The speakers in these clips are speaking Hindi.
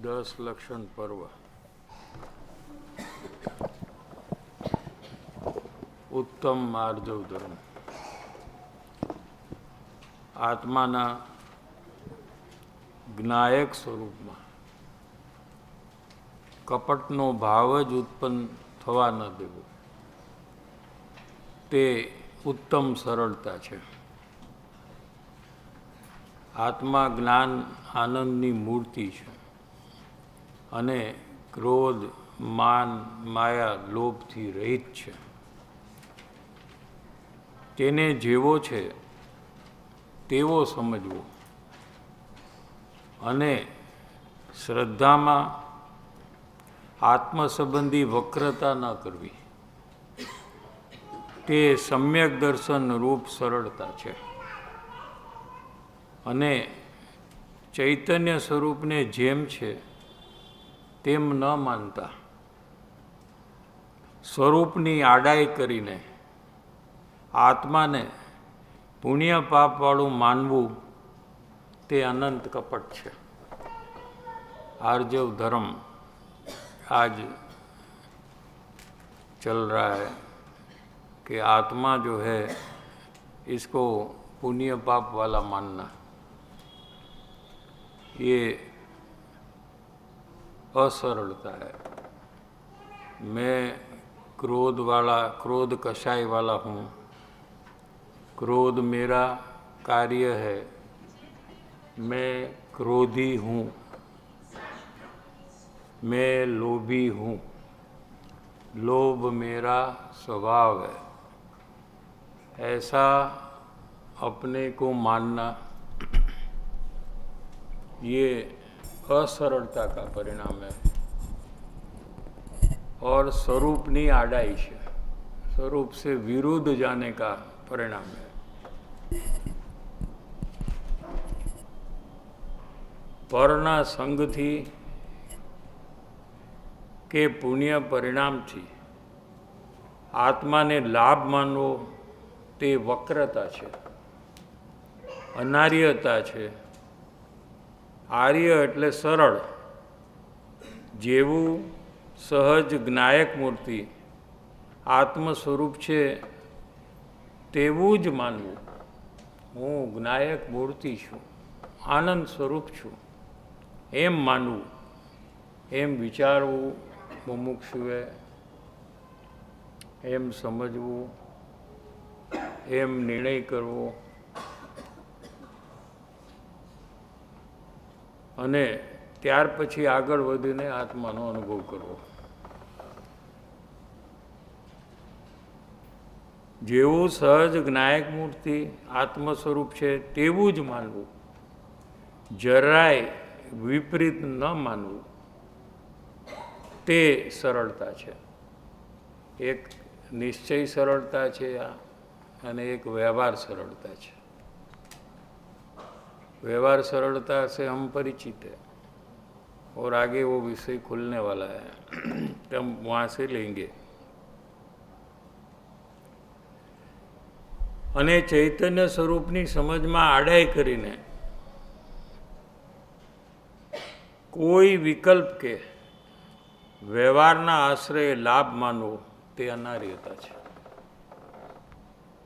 10 लक्षण पर्व उत्तम आर्जव धर्म आत्माना જ્ઞાયક સ્વરૂપમાં કપટનો ભાવ જ ઉત્પન્ન થવા ન દેવો તે ઉત્તમ સરળતા છે. આત્મા જ્ઞાન આનંદની મૂર્તિ છે અને ક્રોધ માન માયા લોભથી રહિત છે. તેને જેવો છે તેવો સમજવો અને શ્રદ્ધામાં આત્મ સંબંધી વક્રતા ન કરવી તે સમ્યક દર્શન રૂપ સરળતા છે. અને ચૈતન્ય સ્વરૂપને જેમ છે તેમ ન માનતા સ્વરૂપની આડાઈ કરીને આત્માને પુણ્ય પાપવાળું માનવું તે अनंत कपट है. आर्जव धर्म आज चल रहा है कि आत्मा जो है इसको पुण्य पाप वाला मानना ये असरलता है. मैं क्रोध कषाय वाला हूँ, क्रोध मेरा कार्य है, मैं क्रोधी हूँ, मैं लोभी हूँ, लोभ मेरा स्वभाव है, ऐसा अपने को मानना ये असरलता का परिणाम है और स्वरूपनी आड़ाई है, स्वरूप से विरुद्ध जाने का परिणाम है. પરના સંગથી કે પુણ્ય પરિણામથી આત્માને લાભ માનવો તે વક્રતા છે, અનાર્યતા છે. આર્ય એટલે સરળ, જેવું સહજ જ્ઞાયક મૂર્તિ આત્મ સ્વરૂપ છે તેવું જ માનવું. હું જ્ઞાયક મૂર્તિ છું, આનંદ સ્વરૂપ છું એમ માનવું, એમ વિચારવું મુમુક્ષુએ, એમ સમજવું, એમ નિર્ણય કરવો અને ત્યાર પછી આગળ વધીને આત્માનો અનુભવ કરવો. જેવું સહજ જ્ઞાયક મૂર્તિ આત્મ સ્વરૂપ છે તેવું જ માનવું, જરાય વિપરીત ન માનવું તે સરળતા છે. એક નિશ્ચય સરળતા છે અને એક व्यवहार सरलता है. व्यवहार सरलता से हम परिचित है और आगे वो विषय खुलने वाला है, हम वहाँ से लेंगे. અને ચૈતન્ય સ્વરૂપની સમજમાં આડાઈ કરીને કોઈ વિકલ્પ કે વ્યવહારના આશ્રય લાભ માનવો તે અનાર્યતા છે.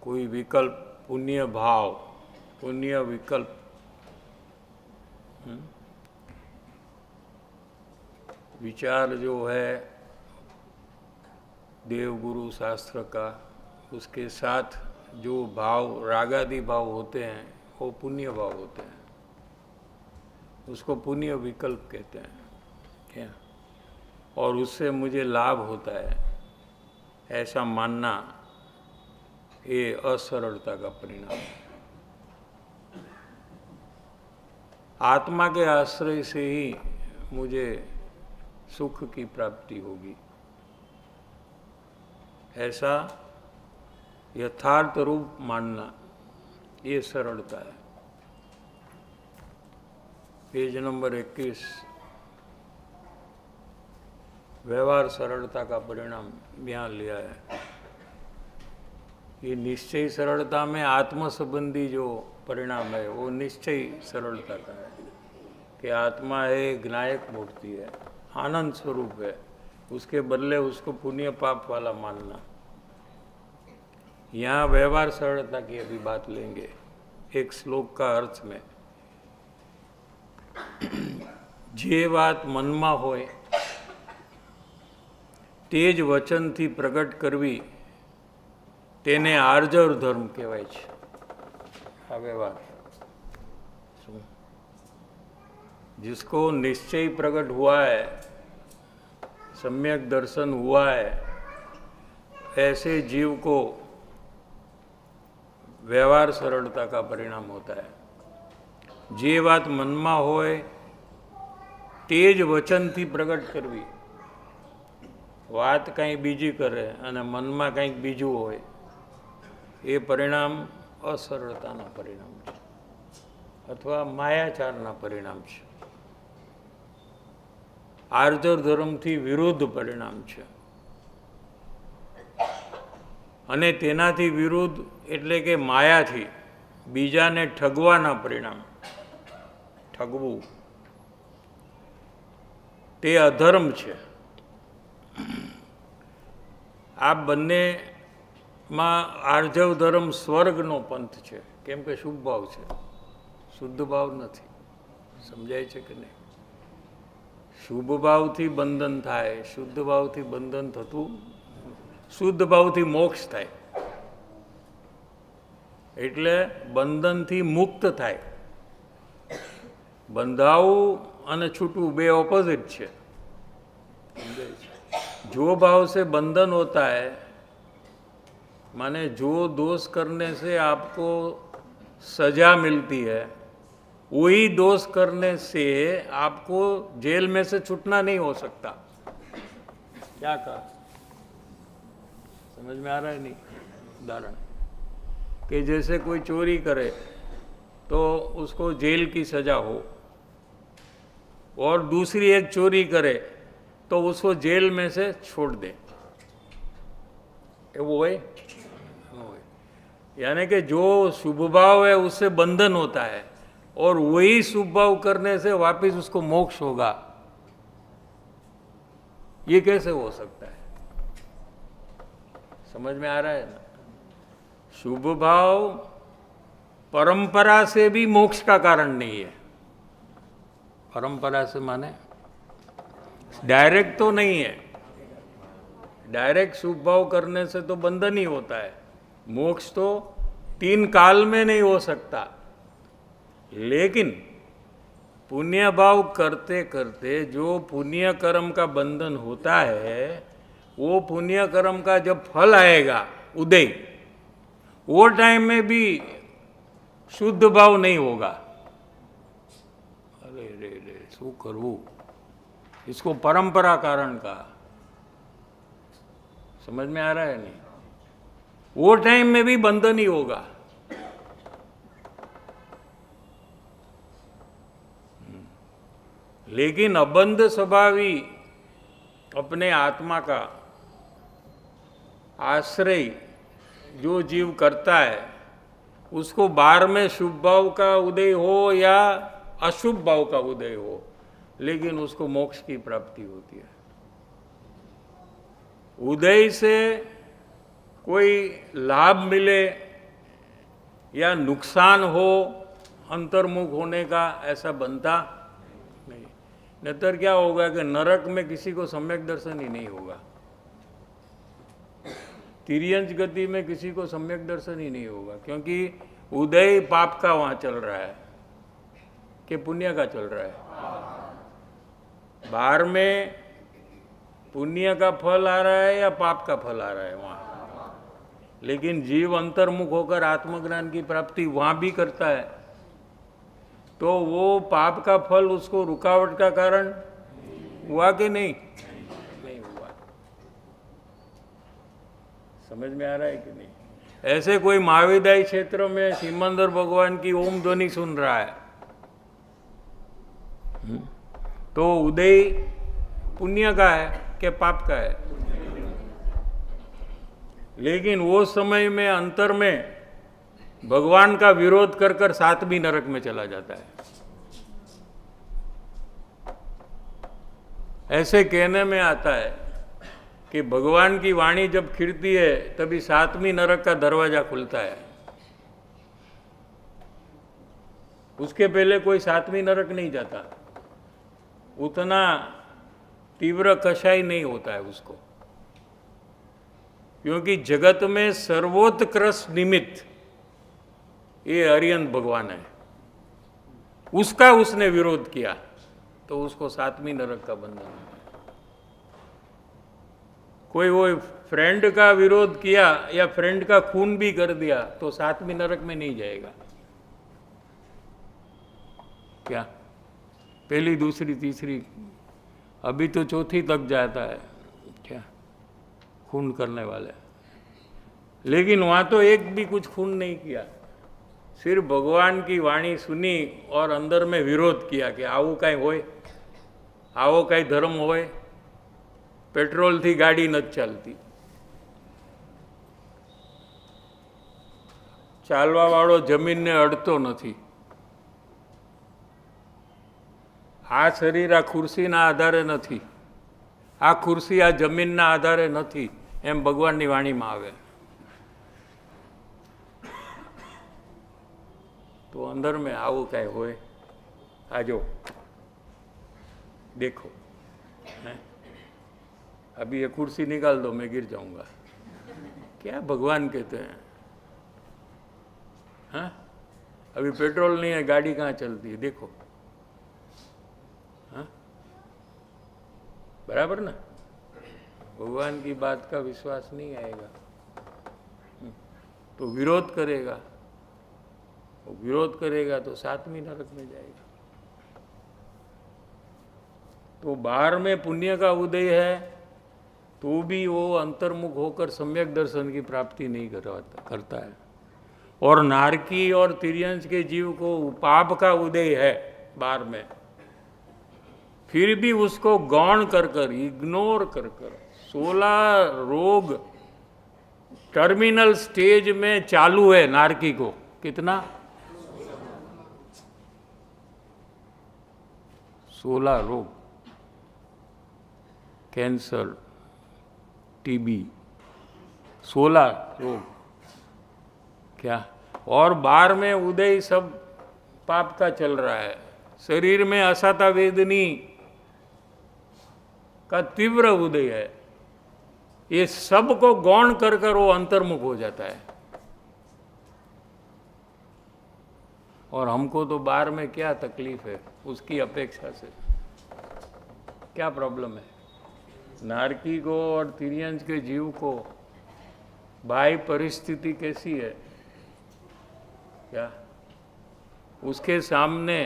कोई विकल्प, पुण्य भाव, पुण्य विकल्प विचार जो है देवगुरु शास्त्र का, उसके साथ जो भाव रागादि भाव होते हैं वो पुण्य भाव होते हैं, उसको पुण्य विकल्प कहते हैं क्या. और उससे मुझे लाभ होता है ऐसा मानना ये असरलता का परिणाम है. आत्मा के आश्रय से ही मुझे सुख की प्राप्ति होगी ऐसा यथार्थ रूप मानना ये सरलता है. Page number 21. व्यवहार सरलता का परिणाम यहाँ लिया है. ये निश्चय सरलता में आत्म संबंधी जो परिणाम है वो निश्चय सरलता का है कि आत्मा है, ज्ञायक मूर्ति है, आनंद स्वरूप है, उसके बदले उसको पुण्य पाप वाला मानना। यहाँ व्यवहार सरलता की अभी बात लेंगे एक श्लोक का अर्थ में। जे बात मनमा होय तेज वचनथी प्रगट करवी તેને આર્જવ ધર્મ કહેવાય છે। આ વ્યવહાર जिसको निश्चय प्रकट हुआ है, सम्यक दर्शन हुआ है, ऐसे जीव को व्यवहार सरलता का परिणाम होता है। जे बात मनमा होय तेज वचनथी प्रकट करवी, વાત કંઈ બીજી કરે અને મનમાં કંઈક બીજું હોય, એ પરિણામ અસરળતાના પરિણામ છે અથવા માયાચારના પરિણામ છે, આર્જવ ધર્મથી વિરુદ્ધ પરિણામ છે। અને તેનાથી વિરુદ્ધ એટલે કે માયાથી બીજાને ઠગવાના પરિણામ, ઠગવું તે અધર્મ છે। આ બંનેમાં આર્જવ ધર્મ સ્વર્ગનો પંથ છે, કેમ કે શુભ ભાવ છે, શુદ્ધ ભાવ નથી। સમજાય છે કે નહીં? શુભ ભાવથી બંધન થાય, શુદ્ધ ભાવથી બંધન થતું, શુદ્ધ ભાવથી મોક્ષ થાય, એટલે બંધનથી મુક્ત થાય। બંધાવું અને છૂટવું બે ઓપોઝિટ છે। जो भाव से बंधन होता है, माने जो दोष करने से आपको सजा मिलती है, वही दोष करने से आपको जेल में से छूटना नहीं हो सकता। क्या कहा? समझ में आ रहा है? नहीं? उदाहरण कि जैसे कोई चोरी करे तो उसको जेल की सजा हो, और दूसरी एक चोरी करे तो उसको जेल में से छोड़ दे, वो है। यानी कि जो शुभ भाव है उससे बंधन होता है, और वही शुभ भाव करने से वापस उसको मोक्ष होगा, ये कैसे हो सकता है? समझ में आ रहा है ना? शुभ भाव परंपरा से भी मोक्ष का कारण नहीं है। परंपरा से माने डायरेक्ट तो नहीं है, डायरेक्ट शुभ भाव करने से तो बंधन ही होता है, मोक्ष तो 3 काल में नहीं हो सकता। लेकिन पुण्य भाव करते करते जो पुण्य कर्म का बंधन होता है, वो पुण्य कर्म का जब फल आएगा उदय, वो टाइम में भी शुद्ध भाव नहीं होगा। अरे रे रे शू करवू, इसको परंपरा कारण का। समझ में आ रहा है? नहीं? वो टाइम में भी बंधन ही होगा। लेकिन अबंध स्वभावी अपने आत्मा का आश्रय जो जीव करता है, उसको 12 में शुभ भाव का उदय हो या अशुभ भाव का उदय हो, लेकिन उसको मोक्ष की प्राप्ति होती है। उदय से कोई लाभ मिले या नुकसान हो अंतर्मुख होने का, ऐसा बनता नहीं। नतर क्या होगा कि नरक में किसी को सम्यक दर्शन ही नहीं होगा, तिर्यंच गति में किसी को सम्यक दर्शन ही नहीं होगा, क्योंकि उदय पाप का वहाँ चल रहा है कि पुण्य का चल रहा है। 12 में पुण्य का फल आ रहा है या पाप का फल आ रहा है वहाँ। लेकिन जीव अंतर्मुख होकर आत्मज्ञान की प्राप्ति वहाँ भी करता है, तो वो पाप का फल उसको रुकावट का कारण हुआ कि नहीं? नहीं हुआ। समझ में आ रहा है कि नहीं? ऐसे कोई महाविदाई क्षेत्र में सिमंदर भगवान की ओम ध्वनि सुन रहा है, तो उदय पुण्य का है कि पाप का है? लेकिन वो समय में अंतर में भगवान का विरोध कर कर 7वीं नरक में चला जाता है। ऐसे कहने में आता है कि भगवान की वाणी जब खिलती है तभी 7वीं नरक का दरवाजा खुलता है, उसके पहले कोई 7वीं नरक नहीं जाता, उतना तीव्र कषाय नहीं होता है उसको, क्योंकि जगत में सर्वोत्कृष्ट निमित्त ये अरिहंत भगवान है, उसका उसने विरोध किया तो उसको 7वीं नरक का बंधन है। कोई वो फ्रेंड का विरोध किया या फ्रेंड का खून भी कर दिया तो 7वीं नरक में नहीं जाएगा। क्या पहली दूसरी तीसरी, अभी तो चौथी तक जाता है क्या खून करने वाले, लेकिन वहां तो एक भी कुछ खून नहीं किया, सिर्फ भगवान की वाणी सुनी और अंदर में विरोध किया कि आवो कई होय, आवो कई धर्म होय, पेट्रोल थी गाड़ी न चलती, चालवा वाळो जमीन ने अडतो नहीं, आ शरीर आ खुर्सी ना आधारे नहीं, आ खुर्सी आ जमीन ना आधारे नहीं, एम भगवान की वाणी में आवे। तो अंदर में आवो कई होय, आजो देखो है? अभी ये कुर्सी निकाल दो मैं गिर जाऊंगा, क्या भगवान कहते हैं? हाँ, अभी पेट्रोल नहीं है, गाड़ी कहाँ चलती है, देखो। हाँ, बराबर ना? भगवान की बात का विश्वास नहीं आएगा तो विरोध करेगा, वो विरोध करेगा तो 7वीं नरक में जाएगा। तो बाहर में पुण्य का उदय है तो भी वो अंतर्मुख होकर सम्यक दर्शन की प्राप्ति नहीं करता है, और नारकी और तिर्यंश के जीव को पाप का उदय है बाहर में, फिर भी उसको गौण कर इग्नोर कर 16 रोग टर्मिनल स्टेज में चालू है नारकी को, कितना 16 रोग, कैंसर, टीबी, 16 रोग क्या, और बाहर में उदय सब पाप का चल रहा है, शरीर में असाता वेदनी का तीव्र उदय है, ये सब को गौण कर वो अंतर्मुख हो जाता है। और हमको तो बाहर में क्या तकलीफ है उसकी अपेक्षा से, क्या प्रॉब्लम है? नारकी को और तिर्यंश के जीव को बाह्य परिस्थिति कैसी है क्या, उसके सामने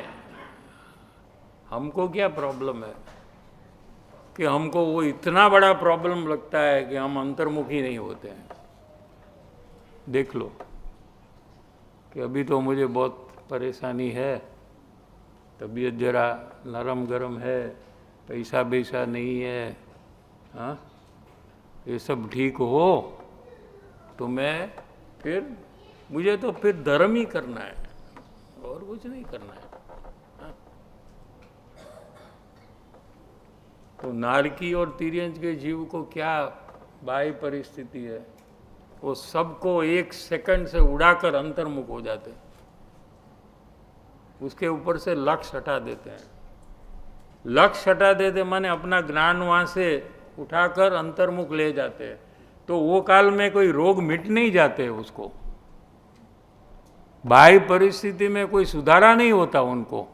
हमको क्या प्रॉब्लम है कि हमको वो इतना बड़ा प्रॉब्लम लगता है कि हम अंतर्मुखी नहीं होते हैं। देख लो कि अभी तो मुझे बहुत परेशानी है, तबीयत जरा नरम गरम है, पैसा वैसा नहीं है, हाँ, ये सब ठीक हो तो मैं फिर मुझे तो फिर धर्म ही करना है और कुछ नहीं करना है। हाँ? तो नारकी और तिर्यंश के जीव को क्या बाह्य परिस्थिति है, वो सबको 1 सेकंड से उड़ाकर अंतर्मुख हो जाते हैं, उसके ऊपर से लक्ष्य हटा देते हैं। लक्ष्य हटा देते माने अपना ज्ञान वहाँ से उठाकर अंतर्मुख ले जाते हैं, तो वो काल में कोई रोग मिट नहीं जाते उसको, बाह्य परिस्थिति में कोई सुधारा नहीं होता उनको।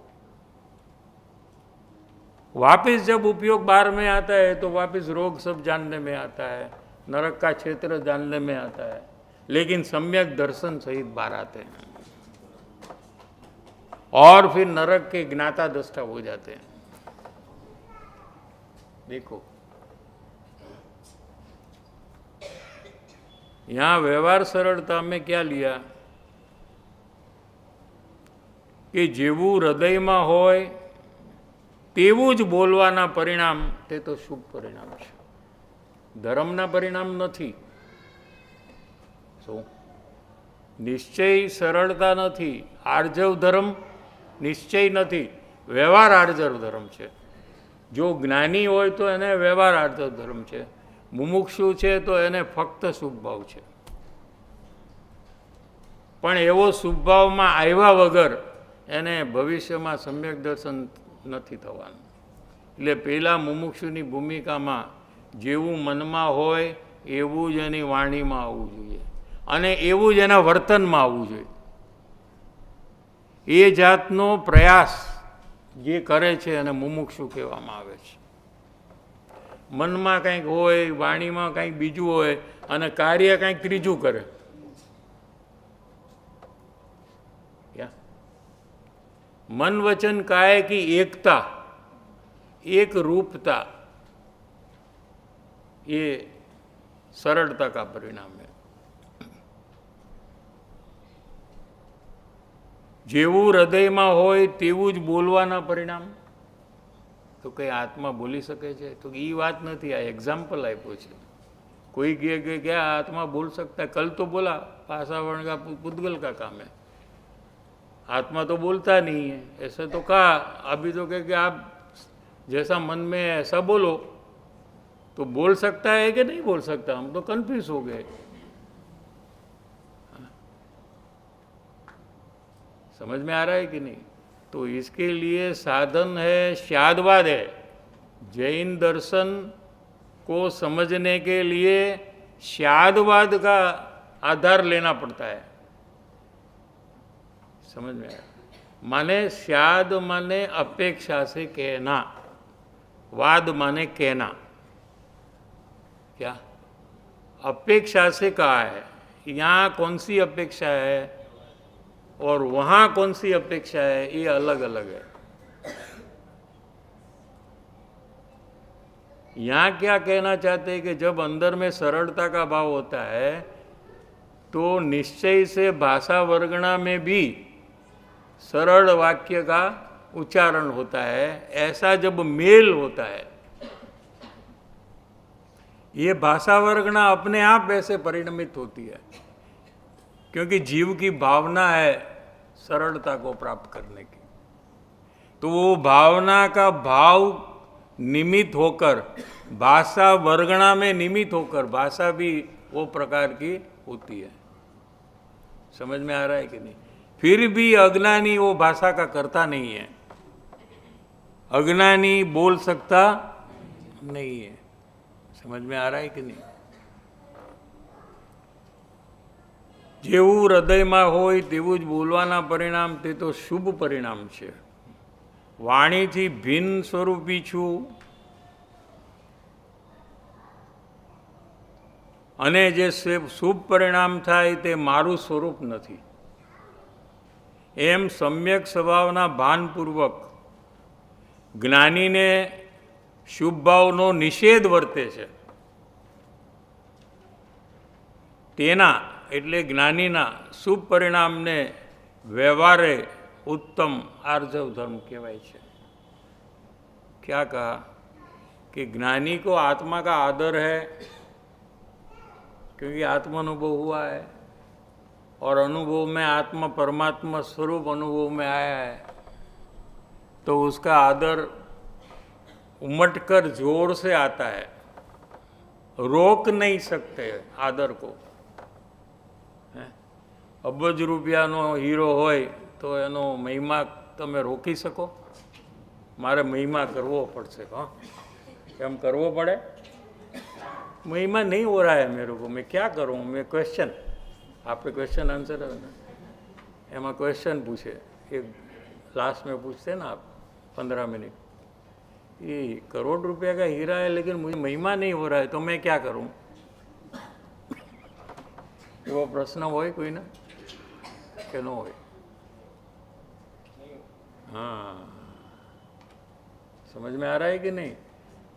वापिस जब उपयोग बाहर में आता है तो वापिस रोग सब जानने में आता है, नरक का क्षेत्र जानने में आता है, लेकिन सम्यक दर्शन सहित बाहर आते हैं और फिर नरक के ज्ञाता दृष्टा हो जाते हैं। देखो यहाँ व्यवहार सरलता में क्या लिया कि जेवू हृदय में होय तेवू ज बोलवाना परिणाम ते तो शुभ परिणाम है, धर्मना परिणाम नहीं। શું નિશ્ચય સરળતા નથી, આર્જવ ધર્મ નિશ્ચય નથી, વ્યવહાર આર્જવ ધર્મ છે। જો જ્ઞાની હોય તો એને વ્યવહારાર્થ ધર્મ છે, મુમુક્ષુ છે તો એને ફક્ત શુભભાવ છે. પણ એવો શુભભાવમાં આવ્યા વગર એને ભવિષ્યમાં સમ્યક દર્શન નથી થવાનું. એટલે પહેલાં મુમુક્ષુની ભૂમિકામાં જેવું મનમાં હોય એવું જ એની વાણીમાં આવવું જોઈએ અને એવું જ એના વર્તનમાં આવવું જોઈએ. એ જાતનો પ્રયાસ જે કરે છે એને મુમુક્ષુ કહેવામાં આવે છે. મનમાં કંઈક હોય, વાણીમાં કંઈક બીજું હોય અને કાર્ય કંઈક ત્રીજું કરે. मन वचन काय की एकता, एक रूपता, ये सरलता का परिणाम है. જેવું હૃદયમાં હોય તેવું જ બોલવાના પરિણામ. તો કઈ આત્મા બોલી શકે છે? તો એ વાત નથી, આ એક્ઝામ્પલ આપ્યો છે. कोई કહે કે क्या आत्मा बोल सकता है? कल तो बोला पासावरण का पुद्गल का काम है, आत्मा तो बोलता नहीं है. ऐसे तो कहा, अभी तो कहे कि आप जैसा मन में है ऐसा बोलो. तो बोल सकता है कि नहीं बोल सकता? हम तो कन्फ्यूज हो गए. समझ में आ रहा है कि नहीं? तो इसके लिए साधन है, शादवाद है. जैन दर्शन को समझने के लिए शादवाद का आधार लेना पड़ता है. समझ में आया? माने शाद माने अपेक्षा से कहना, वाद माने कहना. क्या अपेक्षा से कहा है? यहाँ कौन सी अपेक्षा है और वहाँ कौन सी अपेक्षा है, ये अलग अलग है. यहाँ क्या कहना चाहते हैं कि जब अंदर में सरलता का भाव होता है तो निश्चय से भाषा वर्गणा में भी सरल वाक्य का उच्चारण होता है. ऐसा जब मेल होता है, ये भाषा वर्गणा अपने आप ऐसे परिणमित होती है, क्योंकि जीव की भावना है सरलता को प्राप्त करने की. तो वो भावना का भाव निमित्त होकर, भाषा वर्गणा में निमित्त होकर, भाषा भी वो प्रकार की होती है. समझ में आ रहा है कि नहीं? फिर भी अज्ञानी वो भाषा का करता नहीं है. अज्ञानी बोल सकता नहीं है. समझ में आ रहा है कि नहीं? જેવું હૃદયમાં હોય તેવું જ બોલવાના પરિણામ, તે તો શુભ પરિણામ છે. વાણીથી ભિન્ન સ્વરૂપી છું અને જે શુભ પરિણામ થાય તે મારું સ્વરૂપ નથી, એમ સમ્યક સ્વભાવના ભાનપૂર્વક જ્ઞાનીને શુભ ભાવનો નિષેધ વર્તે છે. તેના એટલે જ્ઞાનીના શુભ પરિણામને વ્યવહારે उत्तम आर्जव धर्म कहवाय છે. क्या कहा कि ज्ञानी को आत्मा का आदर है, क्योंकि आत्मानुभव हुआ है और अनुभव में आत्मा परमात्मा स्वरूप अनुभव में आया है, तो उसका आदर उमटकर जोर से आता है. रोक नहीं सकते आदर को. अबज રૂપિયાનો હીરો હોય તો એનો મહિમા તમે રોકી શકો? મારે મહિમા કરવો પડશે. हाँ, એમ કરવો પડે? મહિમા नहीं हो रहा है मेरे को, मैं क्या करूँ? मैं क्वेश्चन, आप पे क्वेश्चन आंसर है ना, એમાં क्वेश्चन पूछे, एक लास्ट में पूछते ना आप 15 मिनट, ये करोड़ रुपया का हीरा है लेकिन मुझे महिमा नहीं हो रहा है, तो मैं क्या करूँ? वो प्रश्न हो कोई ना કે ન હોય? हाँ, समझ में आ रहा है कि नहीं?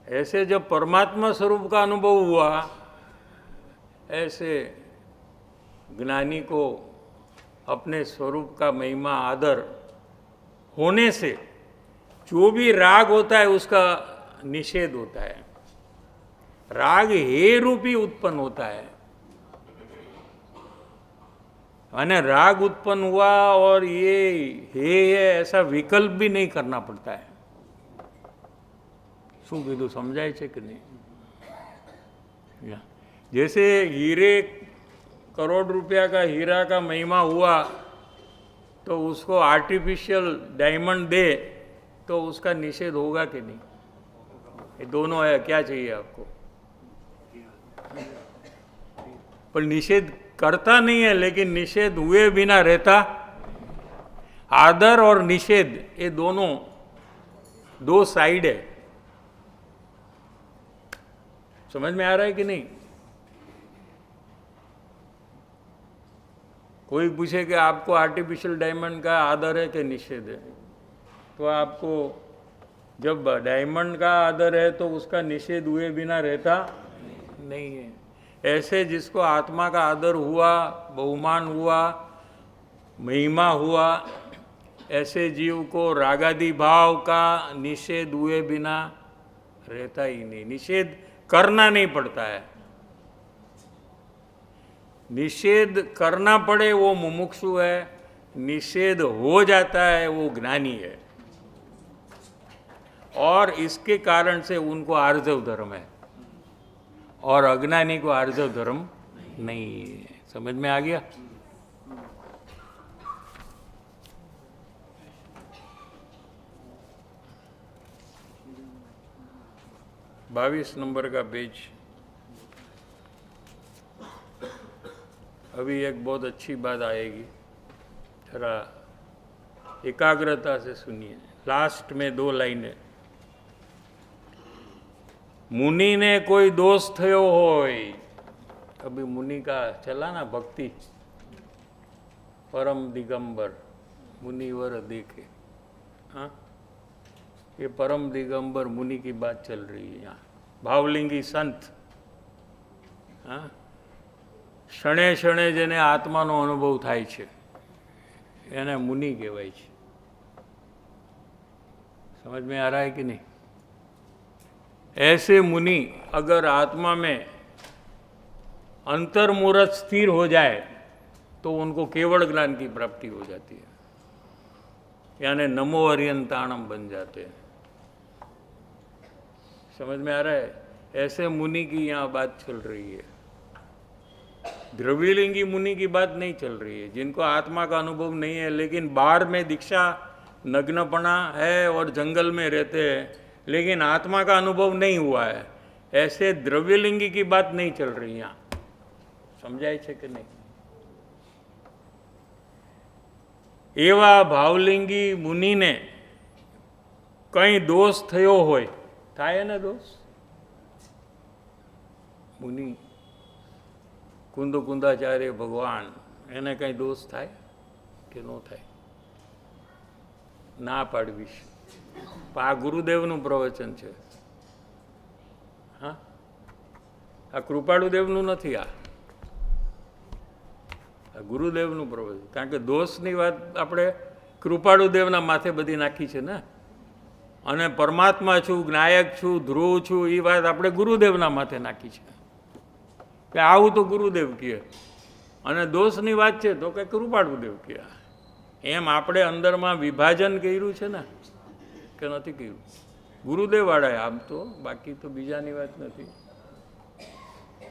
ऐसे जब परमात्मा स्वरूप का अनुभव हुआ, ऐसे ज्ञानी को अपने स्वरूप का महिमा आदर होने से जो भी राग होता है उसका निषेध होता है. राग हे रूपी उत्पन्न होता है, અને राग उत्पन्न हुआ और ये है ऐसा विकल्प भी नहीं करना पड़ता है. શું કીધું સમજાય છે કે નહીં? जैसे हीरे करोड़ रुपया का हीरा का महिमा हुआ तो उसको आर्टिफिशियल डायमंड दे तो उसका निषेध होगा कि नहीं? ये दोनों है, क्या चाहिए आपको? पर निषेध करता नहीं है, लेकिन निषेध हुए बिना रहता। आदर और निषेध ये दोनों दो साइड है। समझ में आ रहा है कि नहीं? कोई पूछे कि आपको आर्टिफिशियल डायमंड का आदर है कि निषेध है, तो आपको जब डायमंड का आदर है तो उसका निषेध हुए बिना रहता नहीं है। ऐसे जिसको आत्मा का आदर हुआ, बहुमान हुआ, महिमा हुआ, ऐसे जीव को रागादि भाव का निषेध हुए बिना रहता ही नहीं। निषेध करना नहीं पड़ता है। निषेध करना पड़े वो मुमुक्षु है, निषेध हो जाता है वो ज्ञानी है। और इसके कारण से उनको आर्जव धर्म है और अज्ञानी को आर्जव धर्म नहीं है। समझ में आ गया? बाईस नंबर का पेज। अभी एक बहुत अच्छी बात आएगी, जरा एकाग्रता से सुनिए। लास्ट में 2 लाइनें। मुनि ने कोई दोष थयो होय, अभी मुनि का चला ना भक्ति, परम दिगंबर मुनिवर देखे। हाँ, ये परम दिगंबर मुनि की बात चल रही है यहाँ। भावलिंगी संत, हाँ, क्षणे क्षणे जेने आत्मानो अनुभव थाय छे एने मुनि कहेवाय छे। समझ में आ रहा है कि नहीं? ऐसे मुनि अगर आत्मा में अंतर्मुहूर्त स्थिर हो जाए तो उनको केवल ज्ञान की प्राप्ति हो जाती है, यानी नमो अर्यंताणम बन जाते हैं। समझ में आ रहा है? ऐसे मुनि की यहाँ बात चल रही है। द्रव्यलिंगी मुनि की बात नहीं चल रही है, जिनको आत्मा का अनुभव नहीं है लेकिन बाहर में दीक्षा नग्नपना है और जंगल में रहते हैं लेकिन आत्मा का अनुभव नहीं हुआ है। ऐसे द्रव्यलिंगी की बात नहीं चल रही यहाँ। समझाय छे कि नहीं? एवा भावलिंगी मुनि ने कई दोष थयो होय, थाय ने दोष? मुनि कुंद कुंदाचार्य भगवान એને કઈ દોષ થાય કે ન થાય? ના પાડવી છે. આ ગુરુદેવનું પ્રવચન છે. હા, આ કૃપાળુદેવનું નથી, આ ગુરુદેવનું પ્રવચન. કારણ કે દોષની વાત આપણે કૃપાળુદેવના માથે બધી નાખી છે ને, અને પરમાત્મા છું, જ્ઞાયક છું, ધ્રુવ છું, એ વાત આપણે ગુરુદેવના માથે નાખી છે કે આવું તો ગુરુદેવ કહે, અને દોષની વાત છે તો કે કૃપાળુદેવ કહે. એમ આપણે અંદરમાં વિભાજન કર્યું છે ને કે નથી કર્યું? ગુરુદેવવાળાએ આમ તો, બાકી તો બીજાની વાત નથી.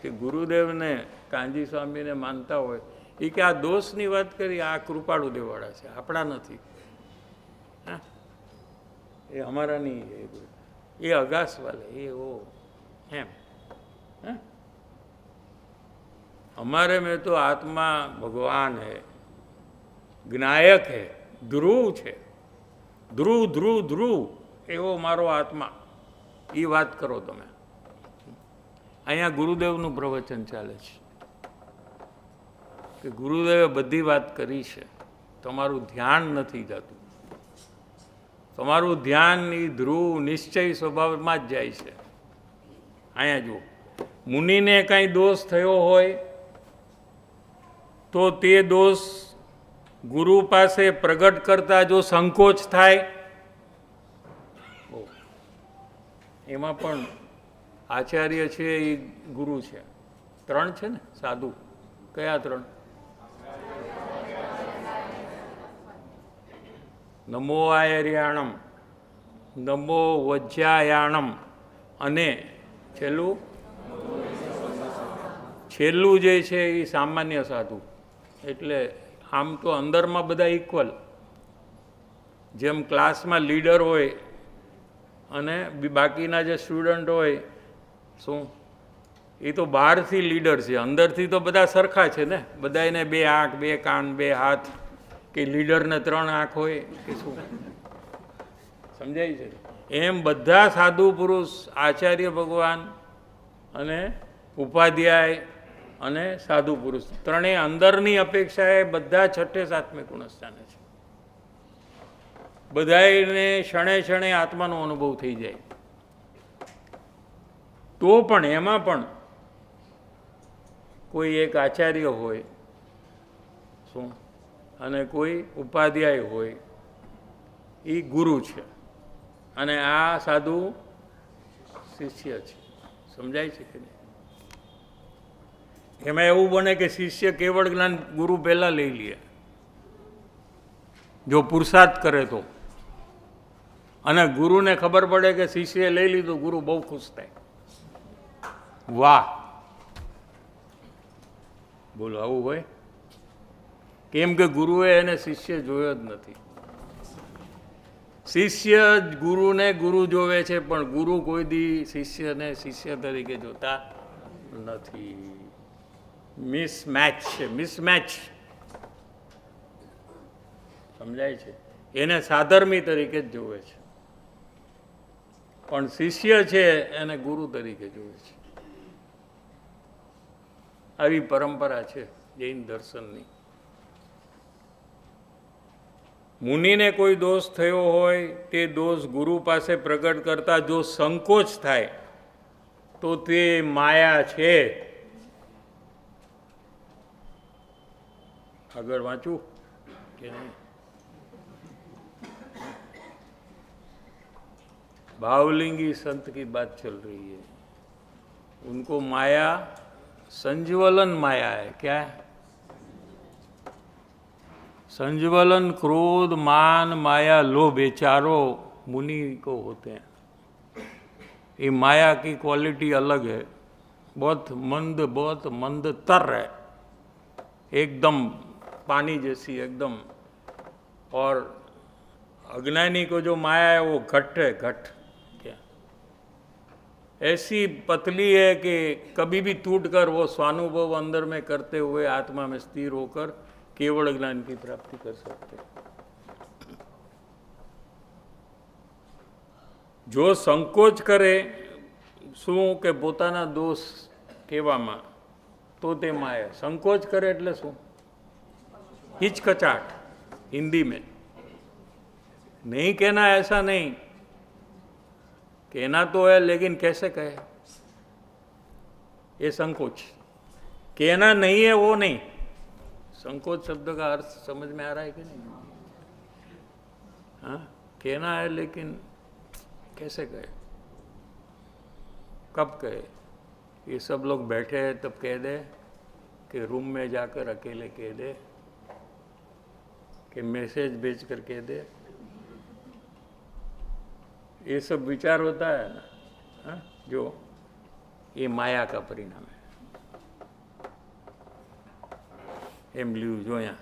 કે ગુરુદેવને કાંજી સ્વામીને માનતા હોય એ કે આ દોષની વાત કરી, આ કૃપાળુદેવવાળા છે, આપણા નથી. હા, એ અમારા નહીં, એ અગાસવાલે, એ ઓ એમ. હા, हमारे में तो आत्मा भगवान है, ज्ञायक है, ध्रुव है, ध्रुव ध्रुव ध्रुव एवो मारो आत्मा. ये बात करो तमे. अहींया गुरुदेवનું પ્રવચન ચાલે છે કે ગુરુદેવે બધી વાત કરી છે, તમારું ધ્યાન નથી જતું. તમારું ધ્યાન એ ધ્રુવ નિશ્ચય સ્વભાવમાં જ જાય છે. અહીંયા જુઓ, મુનિને કાંઈ દોષ થયો હોય તો તે દોષ ગુરુ પાસે પ્રગટ કરતા જો સંકોચ થાય, એમાં પણ આચાર્ય છે એ ગુરુ છે. 3 છે ને સાધુ, કયા 3? નમો આયર્યાણમ, નમો વજ્જાયાણમ અને છેલ્લું જે છે એ સામાન્ય સાધુ. એટલે આમ તો અંદરમાં બધા ઇક્વલ. જેમ ક્લાસમાં લીડર હોય અને બાકીના જે સ્ટુડન્ટ હોય શું એ તો બહારથી લીડર છે, અંદરથી તો બધા સરખા છે ને. બધાને 2 આંખ 2 કાન 2 હાથ, કે લીડરને 3 આંખ હોય કે શું? સમજાય છે? એમ બધા સાધુ પુરુષ, આચાર્ય ભગવાન અને ઉપાધ્યાય અને સાધુ પુરુષ ત્રણેય અંદરની અપેક્ષાએ બધા 6 7મે ગુણસ્થાને છે. બધાને ક્ષણે ક્ષણે આત્માનો અનુભવ થઈ જાય. તો પણ એમાં પણ કોઈ એક આચાર્ય હોય શું અને કોઈ ઉપાધ્યાય હોય, એ ગુરુ છે અને આ સાધુ શિષ્ય છે. સમજાય છે કે નહીં? એમાં એવું બને કે શિષ્ય કેવળ જ્ઞાન ગુરુ પહેલાં લઈ લે, જો પુરુષાર્થ કરે તો. અને ગુરુને ખબર પડે કે શિષ્યએ લઈ લીધું, ગુરુ બહુ ખુશ થાય. વાહ, બોલો આવું હોય? કેમ કે ગુરુએ એને શિષ્ય જોયો જ નથી. શિષ્ય ગુરુને ગુરુ જોવે છે, પણ ગુરુ કોઈ દી શિષ્યને શિષ્ય તરીકે જોતા નથી. મિસમેચ છે, મિસમેચ. સમજાય છે? એને સાધર્મી તરીકે જ જોવે છે, પણ શિષ્ય છે એને ગુરુ તરીકે જોવે છે. આવી પરંપરા છે જૈન દર્શનની. મુનિને કોઈ દોષ થયો હોય તે દોષ ગુરુ પાસે પ્રગટ કરતા જો સંકોચ થાય તો તે માયા છે. આગળ વાંચું કે નહીં? भावलिंगी संत की बात चल रही है. उनको माया संज्वलन माया है. क्या है? संज्वलन, क्रोध, मान, माया, लोभ, ये चारों मुनि को होते हैं. ये माया की क्वालिटी अलग है. बहुत मंद तर है, एकदम पानी जैसी एकदम. और अज्ञानी को जो माया है वो घट है, घट. क्या ऐसी पतली है कि कभी भी टूटकर वो स्वानुभव अंदर में करते हुए आत्मा में स्थिर होकर केवल ज्ञान की प्राप्ति कर सकते. जो संकोच करे શું કે પોતાના દોષ કહેવામાં, તો તે માયા. સંકોચ કરે એટલે શું? हिचकचाहट. हिंदी में नहीं कहना, ऐसा नहीं, कहना तो है लेकिन कैसे कहे, ये संकोच. कहना नहीं है वो नहीं. संकोच शब्द का अर्थ समझ में आ रहा है कि नहीं? हाँ, कहना है लेकिन कैसे कहे, कब कहे? ये सब लोग बैठे हैं तब कह दे, कि रूम में जाकर अकेले कह दे, कि मैसेज भेज कर कह दे. ये सब विचार होता है ना, हाँ? जो ये माया का परिणाम है. એમ લ્યું જો અહીંયા.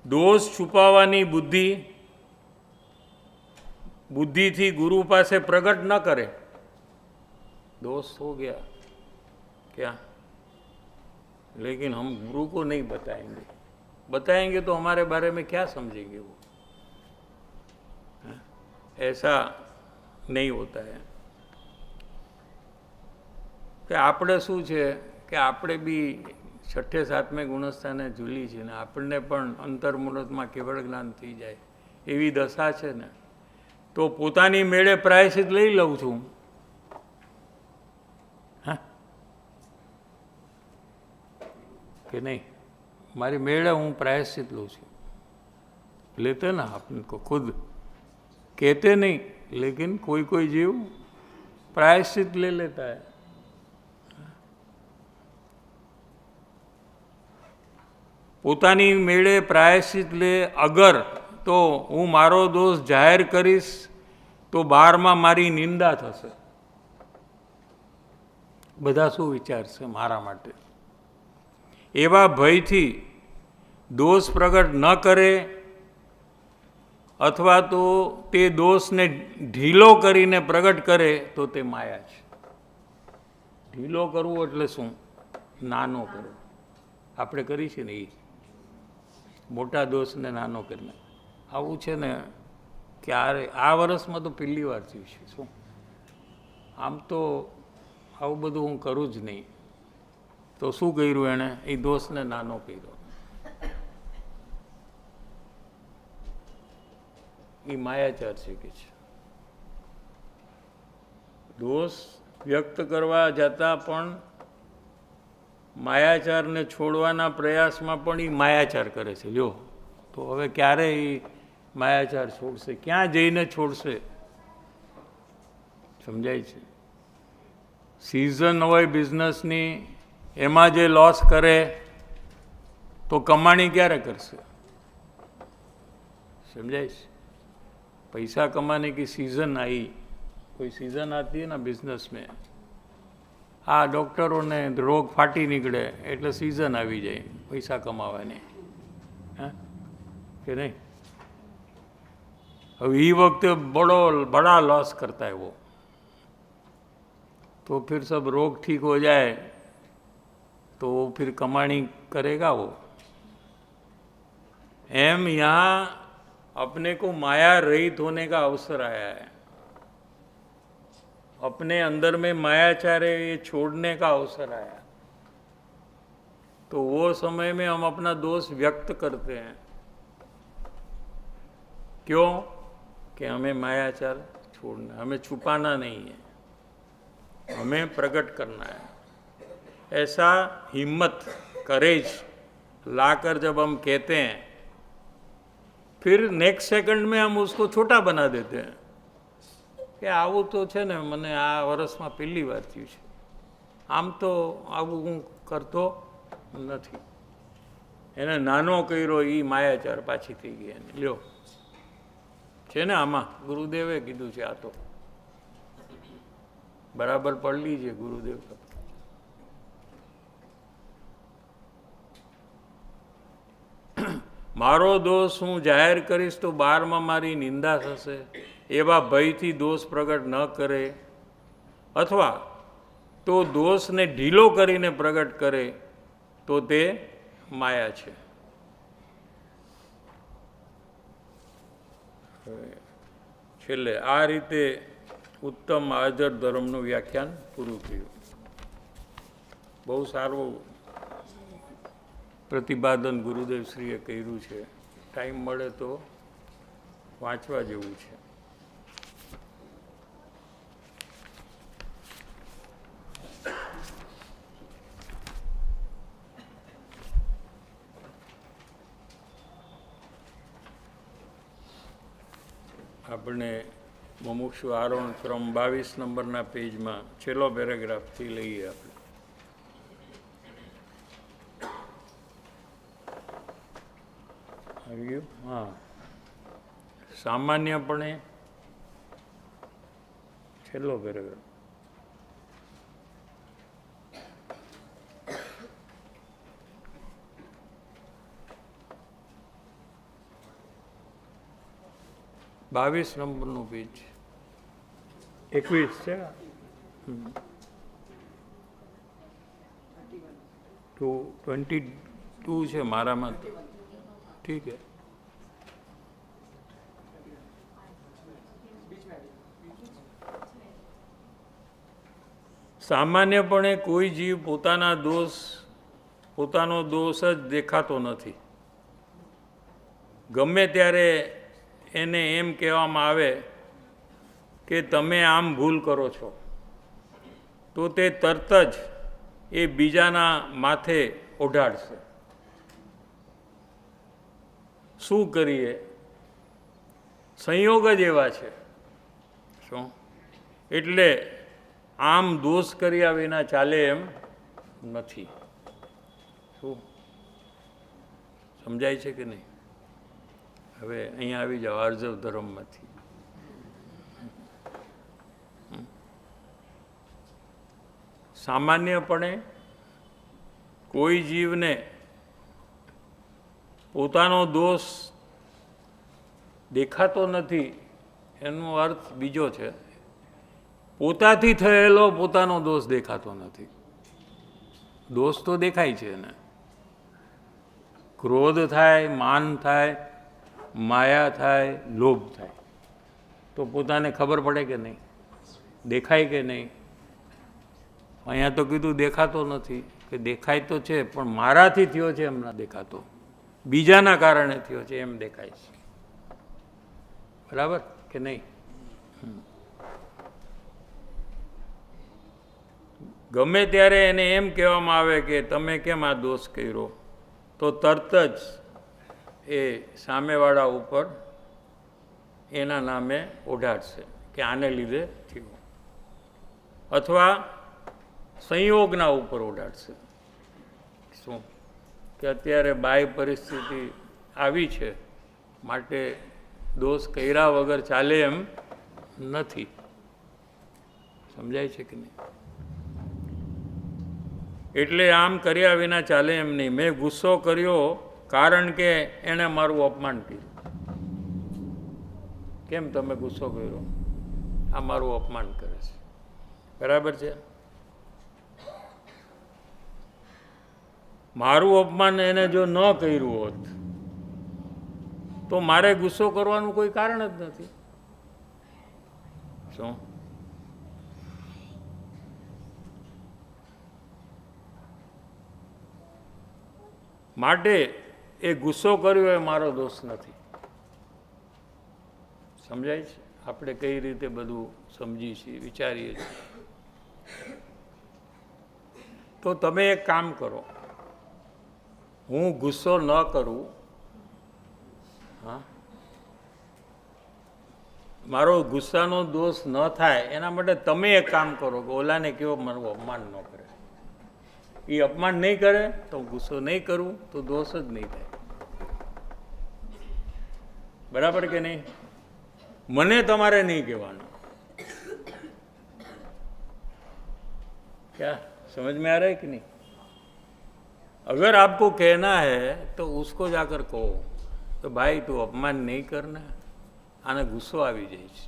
દોષ છુપાવવાની બુદ્ધિથી ગુરુ પાસે પ્રગટ ન કરે. दोष हो गया क्या, लेकिन हम गुरु को नहीं बताएंगे. बताएंगे तो हमारे बारे में क्या समझेंगे वो? ऐसा नहीं होता है. कि આપણે શું છે કે આપણે બી 6 7મે ગુણસ્થાને ઝૂલી છે ને આપણને પણ અંતર્મુહૂર્તમાં કેવળ જ્ઞાન થઈ જાય એવી દશા છે ને, તો પોતાની મેળે પ્રાયશ્ચિત લઈ લઉં છું. कि नहीं, हमारी मेड़ हूँ प्रायश्चित लूँ छू. लेते ना अपन को खुद कहते नहीं, लेकिन कोई कोई जीव प्रायश्चित ले लेता है. પોતાની મેળે પ્રાયશ્ચિત લે અગર તો હું મારો દોષ જાહેર કરીશ તો બહારમાં મારી નિંદા થશે. બધા શું વિચારશે મારા માટે? એવા ભયથી દોષ પ્રગટ ન કરે અથવા તો તે દોષને ઢીલો કરીને પ્રગટ કરે તો તે માયા છે. ઢીલો કરવું એટલે શું? નાનો કરવો. આપણે કરી છે ને એ મોટા દોષને નાનો કરીને આવું છે ને. ક્યારે આ વર્ષમાં તો પહેલી વાર થયું છે. શું આમ તો આવું બધું હું કરું જ નહીં. તો શું કર્યું એણે? એ દોષને નાનો કર્યો. એ માયાચાર છે કે છે. દોષ વ્યક્ત કરવા જતાં પણ માયાચારને છોડવાના પ્રયાસમાં પણ એ માયાચાર કરે છે. લ્યો તો હવે ક્યારે એ માયાચાર છોડશે? ક્યાં જઈને છોડશે? સમજાય છે? સિઝન હોય બિઝનેસની, એમાં જે લોસ કરે તો કમાણી ક્યારે કરશે? समझाइए? पैसा कमाने की सीज़न आई, कोई सीज़न आती है ना बिजनेस में. हाँ, डॉक्टरों ने रोग फाटी निकले એટલે सीज़न આવી જાય પૈસા કમાવાની. હા કે नहीं? अब ये वक्त बड़ा लॉस करता है वो, तो फिर सब रोग ठीक हो जाए तो फिर कमानी करेगा वो. एम यहाँ अपने को माया रहित होने का अवसर आया है. अपने अंदर में मायाचार है ये छोड़ने का अवसर आया. तो वो समय में हम अपना दोष व्यक्त करते हैं. क्यों? कि हमें मायाचार छोड़ना, हमें छुपाना नहीं है, हमें प्रकट करना है. ऐसा हिम्मत, करेज लाकर जब हम कहते हैं, फिर नेक्स्ट सेकंड में हम उसको छोटा बना देते हैं कि आवू तो है ने मने आ वर्ष में पहली बार थी, आम तो आवू हूँ करतो नहीं. एने नानो कर्यो ई मायाचार पाछी थी गई. ल्यो है ने आमा गुरुदेवे कीधुं छे, आ तो बराबर पढ़ लीजिए गुरुदेव. मारो दोष हूँ जाहिर करीश तो बार में मारी निंदा थशे. एवा भयथी दोष प्रगट न करे अथवा तो दोष ने ढीलो करीने प्रगट करे तो ते माया छे. छेल्ले आ रीते उत्तम हाजर धर्मનું વ્યાખ્યાન પૂરું થયું. બહુ સારું પ્રતિપાદન ગુરુદેવશ્રીએ કર્યું છે. ટાઈમ મળે તો વાંચવા જેવું છે. આપણે મુમુક્ષુ આરોહણ ક્રમ 22 નંબરના પેજમાં છેલ્લો પેરેગ્રાફથી લઈએ. આપણે આવી ગયું? હા. સામાન્યપણે છેલ્લો પેરેગ્રાફ. બાવીસ નંબરનું પેજ 21 છે. 22 છે મારામાં. ठीक है. સામાન્યપણે કોઈ જીવ પોતાનો દોષ જ દેખાતો નથી. ગમે ત્યારે એને એમ કહેવામાં આવે કે તમે આમ ભૂલ કરો છો તો તે તરત જ એ બીજાના માથે ઓઢાડશે. શું કરીએ? સંયોગ જ એવા છે. શું? એટલે આમ દોષ કર્યા વિના ચાલે એમ નથી. શું સમજાય છે કે નહીં? હવે અહીંયા આવી જાઓ આર્જવ ધર્મમાંથી. સામાન્યપણે કોઈ જીવને પોતાનો દોષ દેખાતો નથી એનો અર્થ બીજો છે, પોતાથી થયેલો પોતાનો દોષ દેખાતો નથી. દોષ તો દેખાય છે એને. ક્રોધ થાય, માન થાય, માયા થાય, લોભ થાય, તો પોતાને ખબર પડે કે નહીં? દેખાય કે નહીં? અહીંયા તો કીધું દેખાતો નથી, કે દેખાય તો છે પણ મારાથી થયો છે એમ ના દેખાતો, બીજાના કારણે થયો છે એમ દેખાય છે. બરાબર કે નહીં? ગમે ત્યારે એને એમ કહેવામાં આવે કે તમે કેમ આ દોષ કર્યો, તો તરત જ એ સામેવાળા ઉપર એના નામે ઓઢાડશે કે આને લીધે થયું, અથવા સંયોગના ઉપર ઓઢાડશે. શું કે અત્યારે બાહ્ય પરિસ્થિતિ આવી છે માટે દોષ કર્યા વગર ચાલે એમ નથી. સમજાય છે કે નહીં? એટલે આમ કર્યા વિના ચાલે એમ નહીં. મેં ગુસ્સો કર્યો કારણ કે એણે મારું અપમાન કર્યું. કેમ તમે ગુસ્સો કર્યો? આ મારું અપમાન કરે છે. બરાબર છે? મારું અપમાન એને જો ન કર્યું હોત તો મારે ગુસ્સો કરવાનું કોઈ કારણ જ નથી. શું? માટે એ ગુસ્સો કર્યો એ મારો દોષ નથી. સમજાય છે? આપણે કઈ રીતે બધું સમજીએ છીએ, વિચારીએ છીએ. તો તમે એક કામ કરો, હું ગુસ્સો ન કરું, હા, મારો ગુસ્સાનો દોષ ન થાય એના માટે તમે એક કામ કરો કે ઓલાને કહો મારું અપમાન ન કરે. એ અપમાન નહીં કરે તો ગુસ્સો નહીં કરું તો દોષ જ નહીં થાય. બરાબર કે નહીં? મને તમારે નહીં કહેવાનું. क्या समझ में आ रहा है कि नहीं? अगर आपको कहना है तो उसको जाकर कहो तो भाई तू अपमान नहीं करना, आने गुस्सो આવી જાય છે.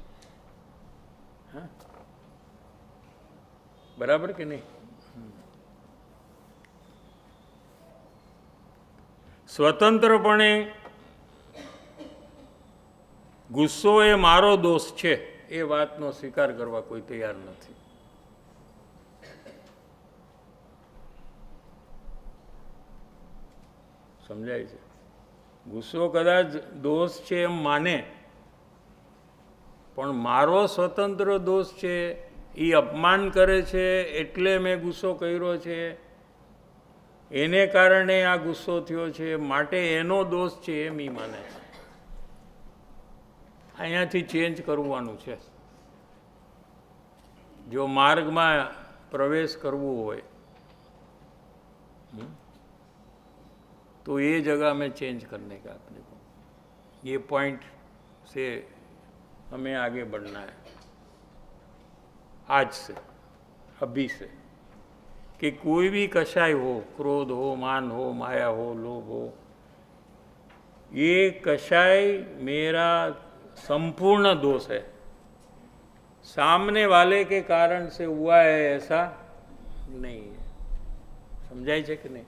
હા, બરાબર કે નહીં? સ્વતંત્રપણે ગુસ્સો એ મારો દોષ છે એ વાતનો સ્વીકાર કરવા કોઈ તૈયાર નથી. સમજાય છે? ગુસ્સો કદાચ દોષ છે એમ માને, પણ મારો સ્વતંત્ર દોષ છે, એ અપમાન કરે છે એટલે મેં ગુસ્સો કર્યો છે, એને કારણે આ ગુસ્સો થયો છે, માટે એનો દોષ છે એમ ઈ માને છે. અહીંયાથી ચેન્જ કરવાનું છે. જો માર્ગમાં પ્રવેશ કરવો હોય तो ये जगह में चेंज करने का अपने को, ये पॉइंट से हमें आगे बढ़ना है आज से, अभी से. कि कोई भी कषाय हो, क्रोध हो, मान हो, माया हो, लोभ हो, ये कषाय मेरा संपूर्ण दोष है, सामने वाले के कारण से हुआ है ऐसा नहीं है. समझाय છે કે નહીં?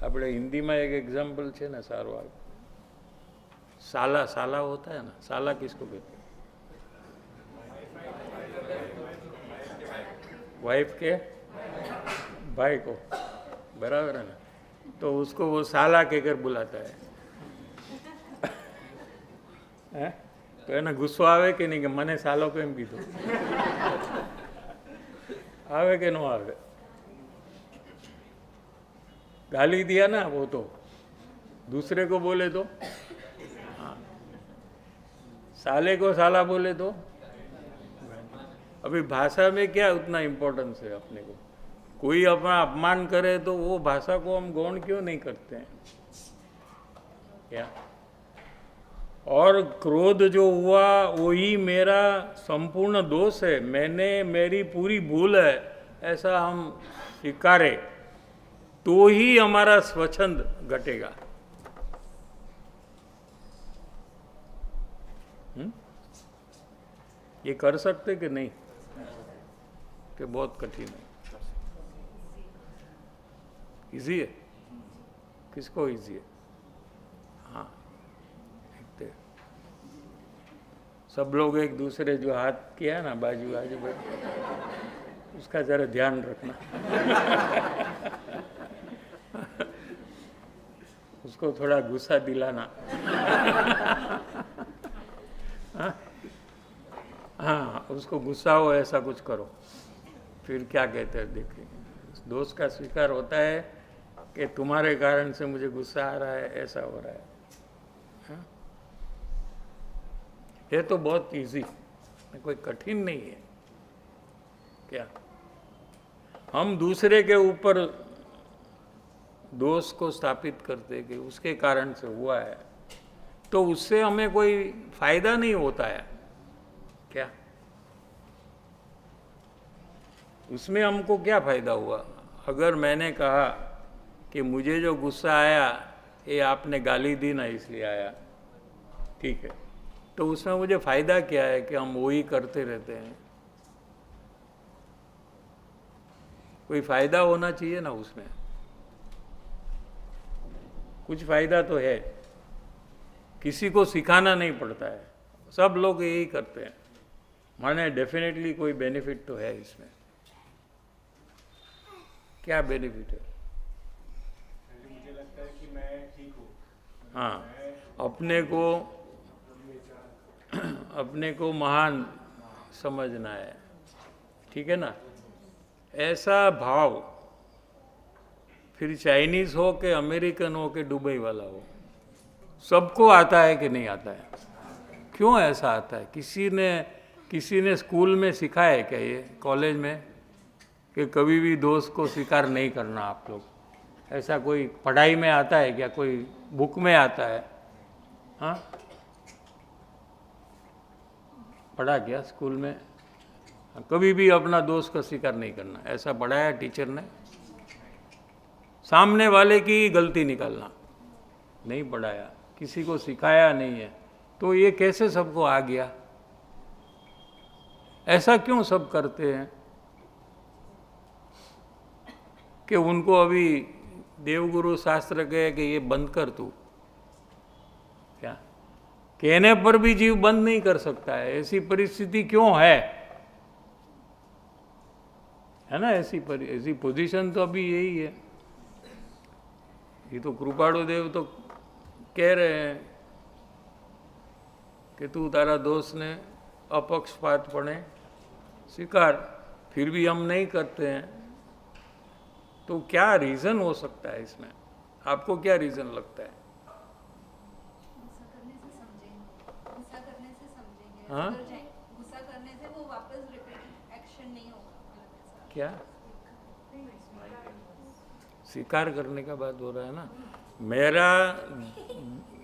આપણે हिंदी में एक एग्जाम्पल है ना सारो, साला साला होता है ना, साला किसको कहते हैं? वाइफ के भाई को. बराबर है ना? तो उसको वो साला कहकर बुलाता है. तो એને ગુસ્સો આવે કે નહીં કે મને સાલો કેમ કીધું? આવે કે ન આવે? गाली दिया ना वो तो दूसरे को बोले तो, हाँ, साले को साला बोले तो. अभी भाषा में क्या उतना इम्पोर्टेंस है अपने को? कोई अपना अपमान करे तो वो भाषा को हम गौण क्यों नहीं करते हैं? क्या और क्रोध जो हुआ वही मेरा संपूर्ण दोष है, मेरी पूरी भूल है, ऐसा हम स्वीकारे तो ही हमारा स्वच्छंद घटेगा। ये कर सकते कि नहीं, कि बहुत कठिन है? इजी है? किसको इजी है? हाँ, देखते सब लोग एक दूसरे जो हाथ किया ना बाजू बाजू उसका जरा ध्यान रखना। उसको थोड़ा गुस्सा दिलाना। हाँ, उसको गुस्सा हो ऐसा कुछ करो, फिर क्या कहते हैं देखिए। दोष का स्वीकार होता है कि तुम्हारे कारण से मुझे गुस्सा आ रहा है, ऐसा हो रहा है। हाँ? ये तो बहुत इजी, कोई कठिन नहीं है। क्या हम दूसरे के ऊपर दोष को स्थापित करते कि उसके कारण से हुआ है, तो उससे हमें कोई फायदा नहीं होता है क्या? उसमें हमको क्या फायदा हुआ? अगर मैंने कहा कि मुझे जो गुस्सा आया ये आपने गाली दी ना इसलिए आया, ठीक है, तो उसमें मुझे फायदा क्या है कि हम वही करते रहते हैं? कोई फायदा होना चाहिए ना उसमें, कुछ फायदा तो है। किसी को सिखाना नहीं पड़ता है, सब लोग यही करते हैं, माने डेफिनेटली कोई बेनिफिट तो है इसमें। क्या बेनिफिट है? मुझे लगता है कि मैं ठीक हूँ। हाँ, अपने को महान समझना है, ठीक है ना? ऐसा भाव फिर चाइनीज हो के अमेरिकन हो के दुबई वाला हो, सबको आता है कि नहीं आता है? क्यों ऐसा आता है? किसी ने स्कूल में सिखाया है क्या, ये कॉलेज में, कि कभी भी दोस्त को स्वीकार नहीं करना आप लोग? ऐसा कोई पढ़ाई में आता है क्या? कोई बुक में आता है? हाँ, पढ़ा क्या स्कूल में? कभी भी अपना दोस्त का स्वीकार नहीं करना, ऐसा पढ़ाया टीचर ने? सामने वाले की गलती निकालना नहीं पढ़ाया, किसी को सिखाया नहीं है, तो ये कैसे सबको आ गया? ऐसा क्यों सब करते हैं कि उनको अभी देवगुरु शास्त्र कहे कि ये बंद कर तू? क्या कहने पर भी जीव बंद नहीं कर सकता है? ऐसी परिस्थिति क्यों है ना? ऐसी पोजीशन तो अभी यही है। ये तो कृपाणु देव तो कह रहे हैं कि तू तारा दोस्त ने अपक्षपातपणे स्वीकार, फिर भी हम नहीं करते हैं, तो क्या रीज़न हो सकता है इसमें? आपको क्या रीज़न लगता है? गुस्सा करने से समझेंगे, हाँ? गुस्सा करने से वो वापस रिपीट एक्शन नहीं होगा। क्या स्वीकार करने का बात हो रहा है ना? मेरा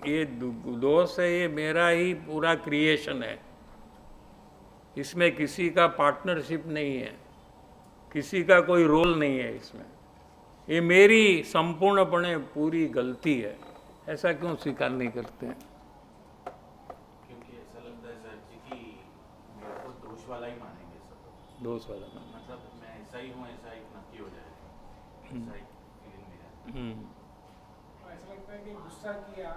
ये दोष है, ये मेरा ही पूरा क्रिएशन है, इसमें किसी का पार्टनरशिप नहीं है, किसी का कोई रोल नहीं है इसमें, ये मेरी संपूर्णपणे पूरी गलती है। ऐसा क्यों स्वीकार नहीं करते हैं? क्योंकि ऐसा लगता है सर जी कि मेरे को दोष वाला ही मानेंगे सब। दोष वाला ना, मतलब मैं ऐसा ही हूँ, ऐसा एक नक्की हो जाएगा, ऐसा एक फीलिंग मेरा। ऐसा लगता है कि गुस्सा किया,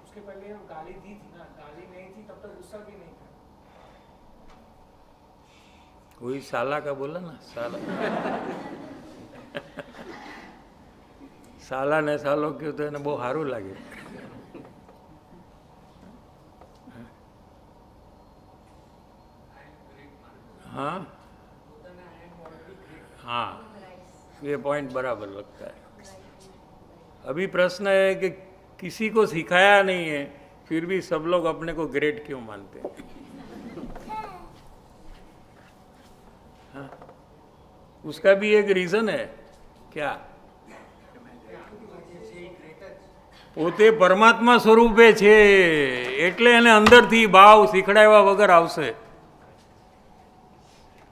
उसके पहले गाली दी थी ना, गाली नहीं थी तब तक गुस्सा भी नहीं था। वही साला का बोला ना, साला। साला ने सालो क्यों, तो એને બહુ સારું લાગે। हाँ हाँ, ये पॉइंट बराबर लगता है। अभी प्रश्न है कि किसी को सिखाया नहीं है, फिर भी सब लोग अपने को ग्रेट क्यों मानते हैं? हाँ? उसका भी एक रीज़न है क्या? પોતે પરમાત્મા સ્વરૂપે છે, એટલે એને અંદરથી ભાવ શીખડાવ્યા વગર આવશે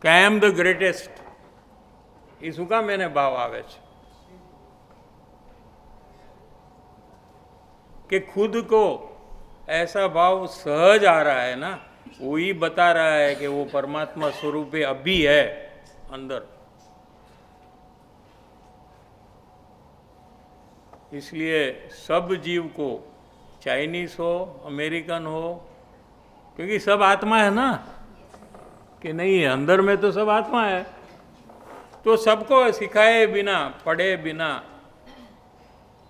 કે આઈ એમ ધ ગ્રેટેસ્ટ. એ શું કામ એને ભાવ આવે છે कि खुद को ऐसा भाव सहज आ रहा है ना, वो ही बता रहा है कि वो परमात्मा स्वरूप अभी है अंदर. इसलिए सब जीव को, चाइनीज हो, अमेरिकन हो, क्योंकि सब आत्मा है ना, कि नहीं है अंदर में तो सब आत्मा है, तो सबको सिखाए बिना, पढ़े बिना,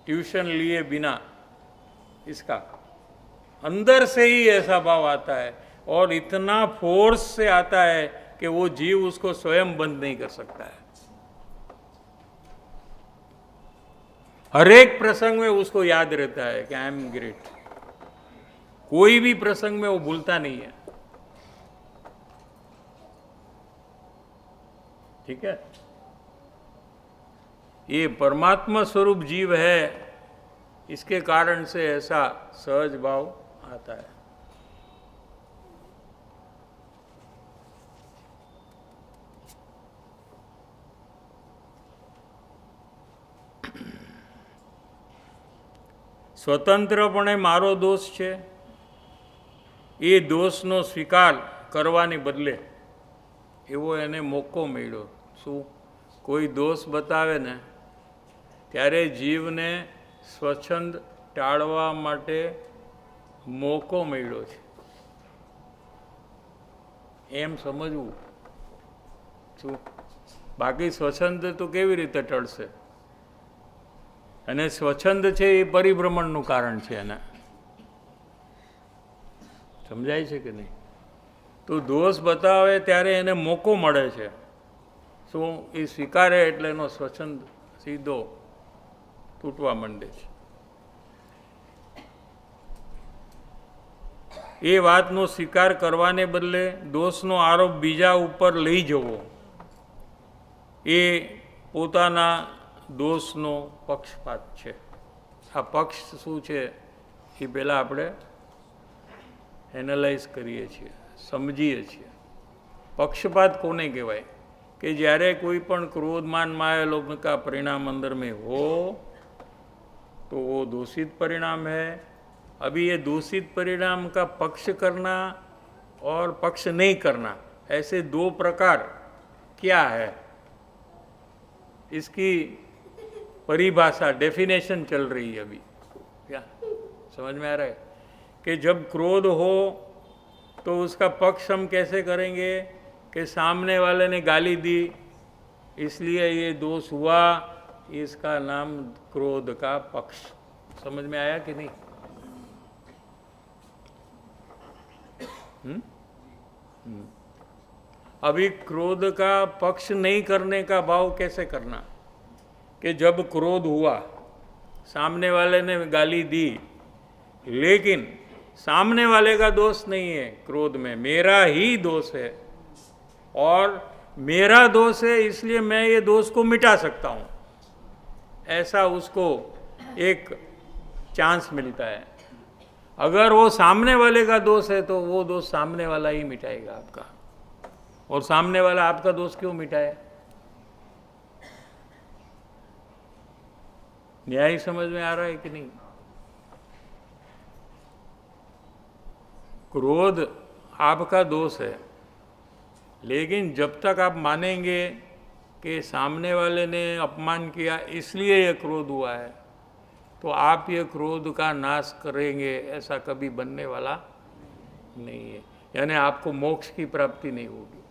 ट्यूशन लिए बिना, इसका अंदर से ही ऐसा भाव आता है और इतना फोर्स से आता है कि वो जीव उसको स्वयं बंद नहीं कर सकता है. हर एक प्रसंग में उसको याद रहता है कि आई एम ग्रेट. कोई भी प्रसंग में वो भूलता नहीं है. ठीक है. ये परमात्मा स्वरूप जीव है, इसके कारण से ऐसा सहज भाव आता है. સ્વતંત્રપણે મારો દોષ છે, એ દોષનો સ્વીકાર કરવાને બદલે એવો એને મોકો મળ્યો. શું? કોઈ દોષ બતાવે ને ત્યારે જીવને સ્વચ્છંદ ટાળવા માટે મોકો મળ્યો છે, એમ સમજવું. શું? બાકી સ્વચ્છંદ તો કેવી રીતે ટળશે? અને સ્વચ્છંદ છે એ પરિભ્રમણનું કારણ છે. એને સમજાય છે કે નહીં? તો દોષ બતાવે ત્યારે એને મોકો મળે છે. શું? એ સ્વીકારે એટલે એનો સ્વચ્છંદ સીધો તૂટવા માંડે છે. એ વાતનો સ્વીકાર કરવાને બદલે દોષનો આરોપ બીજા ઉપર લઈ જવો, એ પોતાના દોષનો પક્ષપાત છે. આ પક્ષ શું છે એ પહેલાં આપણે એનાલાઇઝ કરીએ છીએ, સમજીએ છીએ. પક્ષપાત કોને કહેવાય? कि જ્યારે कोई पण क्रोध मान माया लोभ का परिणाम अंदर में हो तो वो दूषित परिणाम है. अभी ये दूषित परिणाम का पक्ष करना और पक्ष नहीं करना, ऐसे दो प्रकार क्या है, इसकी परिभाषा, डेफिनेशन चल रही है अभी. क्या समझ में आ रहा है? कि जब क्रोध हो तो उसका पक्ष हम कैसे करेंगे कि सामने वाले ने गाली दी इसलिए ये दोष हुआ, इसका नाम क्रोध का पक्ष. समझ में आया कि नहीं? अभी क्रोध का पक्ष नहीं करने का भाव कैसे करना? कि जब क्रोध हुआ, सामने वाले ने गाली दी, लेकिन सामने वाले का दोष नहीं है क्रोध में, मेरा ही दोष है और मेरा दोष है इसलिए मैं ये दोष को मिटा सकता हूँ, ऐसा उसको एक चांस मिलता है. अगर वो सामने वाले का दोष है तो वो दोष सामने वाला ही मिटाएगा आपका, और सामने वाला आपका दोष क्यों मिटाए? न्याय समझ में आ रहा है कि नहीं? क्रोध आपका दोष है, लेकिन जब तक आप मानेंगे कि सामने वाले ने अपमान किया इसलिए ये क्रोध हुआ है, तो आप ये क्रोध का नाश करेंगे, ऐसा कभी बनने वाला नहीं है. यानी आपको मोक्ष की प्राप्ति नहीं होगी.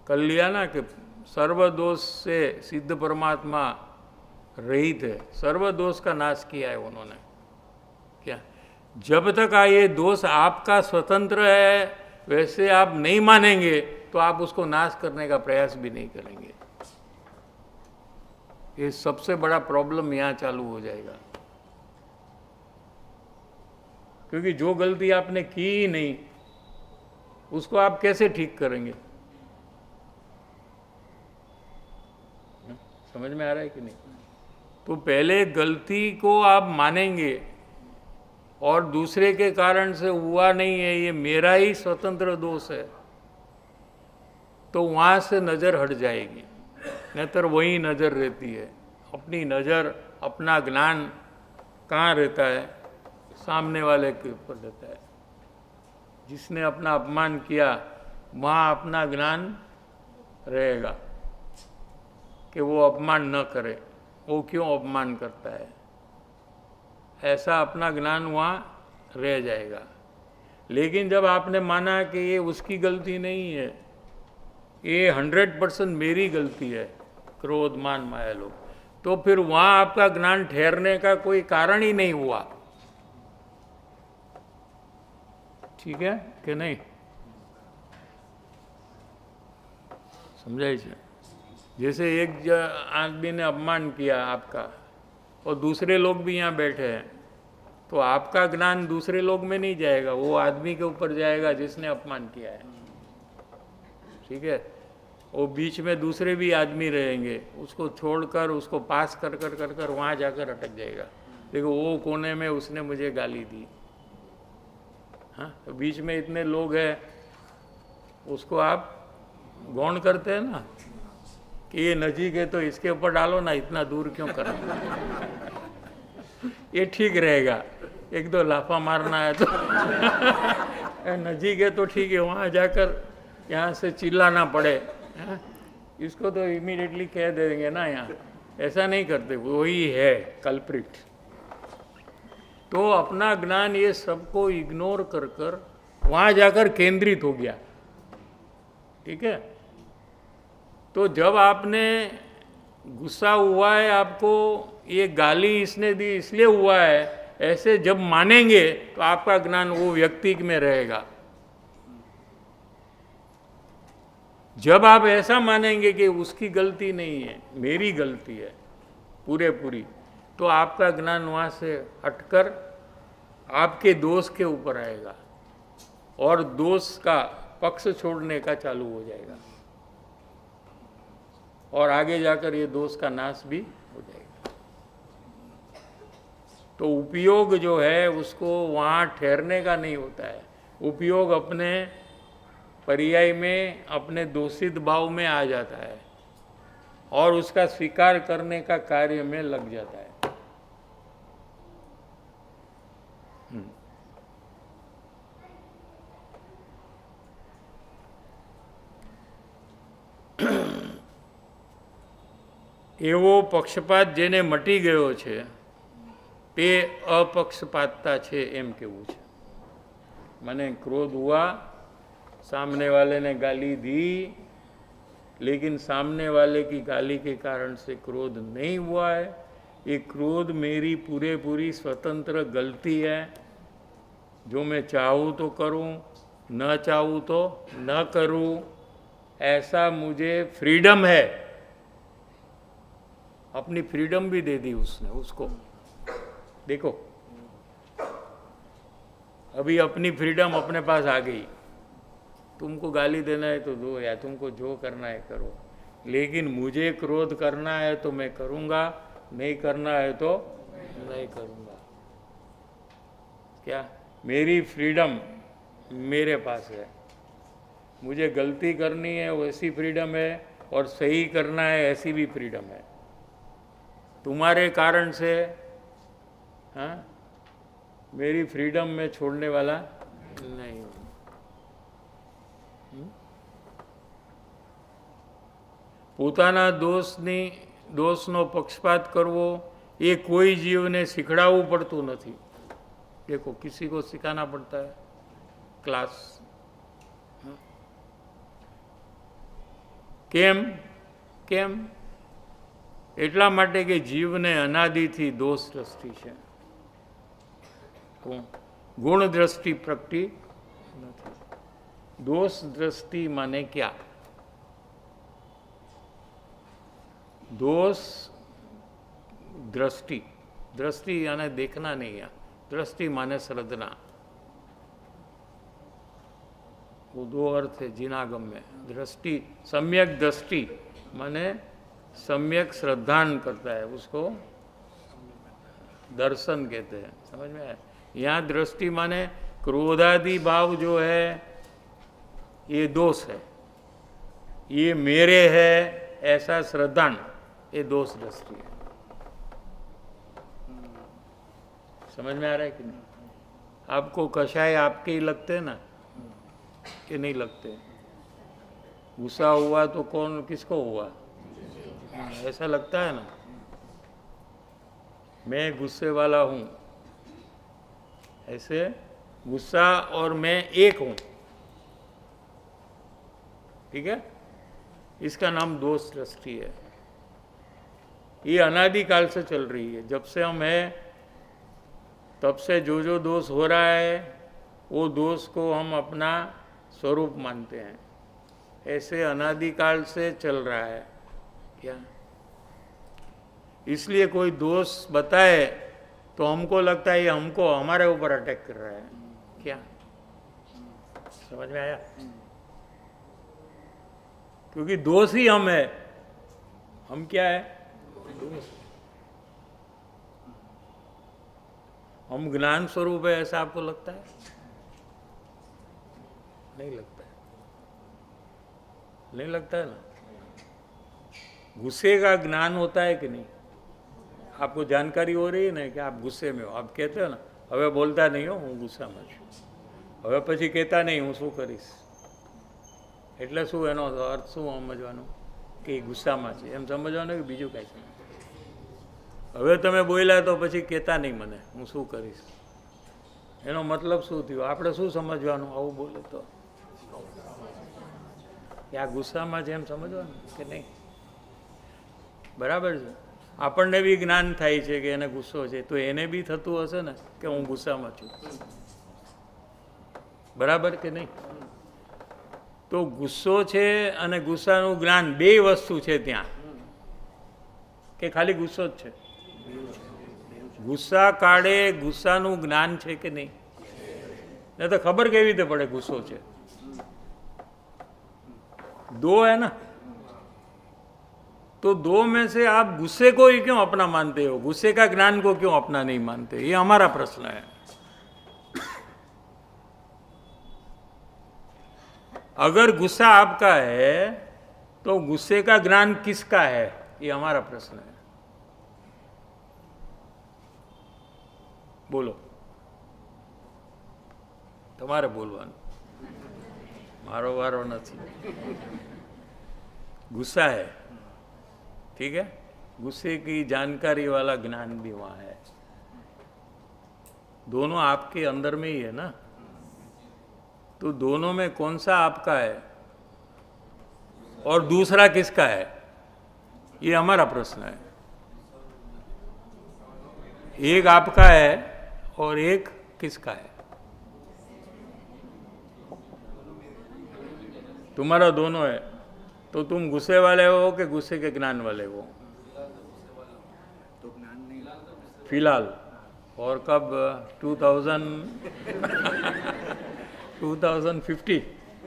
कल लिया ना कि सर्वदोष से सिद्ध परमात्मा रहित है, सर्वदोष का नाश किया है उन्होंने. क्या? जब तक ये दोष आपका स्वतंत्र है, वैसे आप नहीं मानेंगे तो आप उसको नाश करने का प्रयास भी नहीं करेंगे. ये सबसे बड़ा प्रॉब्लम यहाँ चालू हो जाएगा, क्योंकि जो गलती आपने की ही नहीं उसको आप कैसे ठीक करेंगे? समझ में आ रहा है कि नहीं? तो पहले गलती को आप मानेंगे और दूसरे के कारण से हुआ नहीं है, ये मेरा ही स्वतंत्र दोष है, तो वहाँ से नज़र हट जाएगी, नहींतर वही नज़र रहती है। अपनी नज़र, अपना ज्ञान कहाँ रहता है? सामने वाले के ऊपर रहता है। जिसने अपना अपमान किया वहाँ अपना ज्ञान रहेगा कि वो अपमान न करे, वो क्यों अपमान करता है, ऐसा अपना ज्ञान वहाँ रह जाएगा। लेकिन जब आपने माना कि ये उसकी गलती नहीं है, ये 100% मेरी गलती है, क्रोध मान माया लोभ, तो फिर वहाँ आपका ज्ञान ठहरने का कोई कारण ही नहीं हुआ। ठीक है कि नहीं? समझाइए। जैसे एक आदमी ने अपमान किया आपका और दूसरे लोग भी यहाँ बैठे हैं, तो आपका ज्ञान दूसरे लोग में नहीं जाएगा, वो आदमी के ऊपर जाएगा जिसने अपमान किया है। ठीक है? वो बीच में दूसरे भी आदमी रहेंगे, उसको छोड़कर उसको पास कर कर कर कर वहाँ जाकर अटक जाएगा। देखो वो कोने में उसने मुझे गाली दी, हाँ, तो बीच में इतने लोग हैं, उसको आप गौण करते हैं ना कि ये नजीक है तो इसके ऊपर डालो ना, इतना दूर क्यों कर ये ठीक रहेगा। एक दो लाफा मारना है तो नजीक है तो ठीक है, वहाँ जाकर यहाँ से चिल्लाना पड़े, हाँ? इसको तो इमीडिएटली कह देंगे ना, यहाँ ऐसा नहीं करते, वही है कल्प्रिट। तो अपना ज्ञान ये सबको इग्नोर कर कर वहाँ जाकर केंद्रित हो गया। ठीक है? तो जब आपने गुस्सा हुआ है, आपको ये गाली इसने दी इसलिए हुआ है, ऐसे जब मानेंगे तो आपका ज्ञान वो व्यक्ति में रहेगा। जब आप ऐसा मानेंगे कि उसकी गलती नहीं है, मेरी गलती है पूरे पूरी, तो आपका ज्ञान वहाँ से हटकर आपके दोष के ऊपर आएगा और दोष का पक्ष छोड़ने का चालू हो जाएगा और आगे जाकर ये दोष का नाश भी हो जाएगा। तो उपयोग जो है उसको वहाँ ठहरने का नहीं होता है, उपयोग अपने पर्याय में, अपने दोषित भाव में आ जाता है और उसका स्वीकार करने का कार्य में लग जाता है। એવો પક્ષપાત જેને મટી ગયો છે તે अपक्षपातता છે એમ કહેવું છે। મને क्रोध हुआ, सामने वाले ने गाली दी, लेकिन सामने वाले की गाली के कारण से क्रोध नहीं हुआ है, ये क्रोध मेरी पूरे पूरी स्वतंत्र गलती है, जो मैं चाहूँ तो करूँ, न चाहूँ तो न करूँ, ऐसा मुझे फ्रीडम है। अपनी फ्रीडम भी दे दी उसने उसको। देखो अभी अपनी फ्रीडम अपने पास आ गई, तुमको गाली देना है तो दो, या तुमको जो करना है करो, लेकिन मुझे क्रोध करना है तो मैं करूँगा, नहीं करना है तो नहीं करूँगा। क्या? मेरी फ्रीडम मेरे पास है, मुझे गलती करनी है वैसी फ्रीडम है और सही करना है ऐसी भी फ्रीडम है। तुम्हारे कारण से, हाँ, मेरी फ्रीडम में छोड़ने वाला नहीं हूँ। પોતાના દોષનો પક્ષપાત કરવો એ કોઈ જીવને શીખડાવવું પડતું નથી। देखो किसी को सिखाना पड़ता है क्लास, કેમ કેમ? એટલા માટે કે જીવને અનાદિથી દોષ દ્રષ્ટિ છે, ગુણ દ્રષ્ટિ પ્રગટી નથી। दोष दृष्टि माने क्या? दोष दृष्टि, दृष्टि यानी देखना नहीं है, दृष्टि माने श्रद्धना। वो दो अर्थ है जिनागम में। दृष्टि, सम्यक दृष्टि माने सम्यक श्रद्धान करता है, उसको दर्शन कहते हैं, समझ में आया। यहाँ दृष्टि माने क्रोधादि भाव जो है ये दोष है, ये मेरे है ऐसा श्रद्धान, ये दोष दृष्टि है। समझ में आ रहा है कि नहीं? आपको कषाय आपके ही लगते हैं ना कि नहीं लगते? गुस्सा हुआ तो कौन किसको हुआ, ऐसा लगता है ना। मैं गुस्से वाला हूँ, ऐसे गुस्सा और मैं एक हूँ, ठीक है। इसका नाम दोष दृष्टि है। ये अनादिकाल से चल रही है, जब से हम हैं तब से जो दोष हो रहा है वो दोष को हम अपना स्वरूप मानते हैं। ऐसे अनादिकाल से चल रहा है क्या। इसलिए कोई दोष बताए तो हमको लगता है ये हमको हमारे ऊपर अटैक कर रहा है क्या। समझ में आया? क्योंकि दोष ही हम है, हम क्या है, दोष। हम ज्ञान स्वरूप है ऐसा आपको लगता है? नहीं लगता है, नहीं लगता है ना। गुस्से का ज्ञान होता है कि नहीं? आपको जानकारी हो रही है ना कि आप गुस्से में हो। आप कहते हो ना, હવે બોલતા નહીં હો, હું ગુસ્સામાં છું, હવે પછી કહેતા નહીં, હું શું કરીશ। એટલે શું એનો અર્થ શું સમજવાનો કે ગુસ્સામાં છે એમ સમજવાનું કે બીજું કાંઈ સમજ। હવે તમે બોલ્યા તો પછી કહેતા નહીં મને, હું શું કરીશ, એનો મતલબ શું થયો? આપણે શું સમજવાનું આવું બોલે તો કે આ ગુસ્સામાં છે એમ સમજવાનું કે નહીં? બરાબર છે। આપણને બી જ્ઞાન થાય છે કે એને ગુસ્સો છે, તો એને બી થતું હશે ને કે હું ગુસ્સામાં છું, બરાબર કે નહીં? તો ગુસ્સો છે અને ગુસ્સાનું જ્ઞાન બે વસ્તુ છે ત્યાં, કે ખાલી ગુસ્સો જ છે? ગુસ્સા કાળે ગુસ્સાનું જ્ઞાન છે કે નહીં? नहीं तो खबर कैवी रीते पड़े गुस्सो है? दो है ना, तो दो में से आप गुस्से को ही क्यों अपना मानते हो, गुस्से का ज्ञान को क्यों अपना नहीं मानते? ये हमारा प्रश्न है। अगर गुस्सा आपका है तो गुस्से का ज्ञान किसका है, ये हमारा प्रश्न है। बोलो, તમારે બોલવાનું, મારો વારો નથી। गुस्सा है, ठीक है, गुस्से की जानकारी वाला ज्ञान भी वहाँ है। दोनों आपके अंदर में ही है ना, तो दोनों में कौन सा आपका है और दूसरा किसका है, ये हमारा प्रश्न है। एक आपका है और एक किसका है? तुम्हारा दोनों है, तो तुम गुस्से वाले हो कि गुस्से के ज्ञान वाले हो? तो ज्ञान नहीं फिलहाल। और कब 2050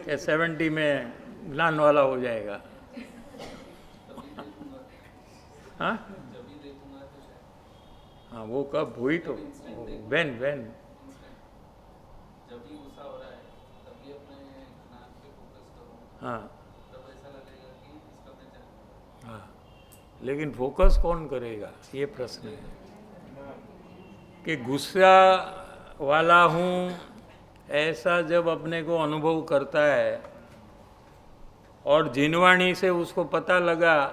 या 70 में ज्ञान वाला हो जाएगा? हाँ हाँ, वो कब हुई तो व्हेन जब भी गुस्सा हो रहा है तभी अपने ज्ञान पे फोकस करो, हाँ तब ऐसा लगेगा कि इसका मैं जान। हाँ, लेकिन फोकस कौन करेगा, ये प्रश्न है। कि गुस्सा वाला हूँ ऐसा जब अपने को अनुभव करता है और जिनवाणी से उसको पता लगा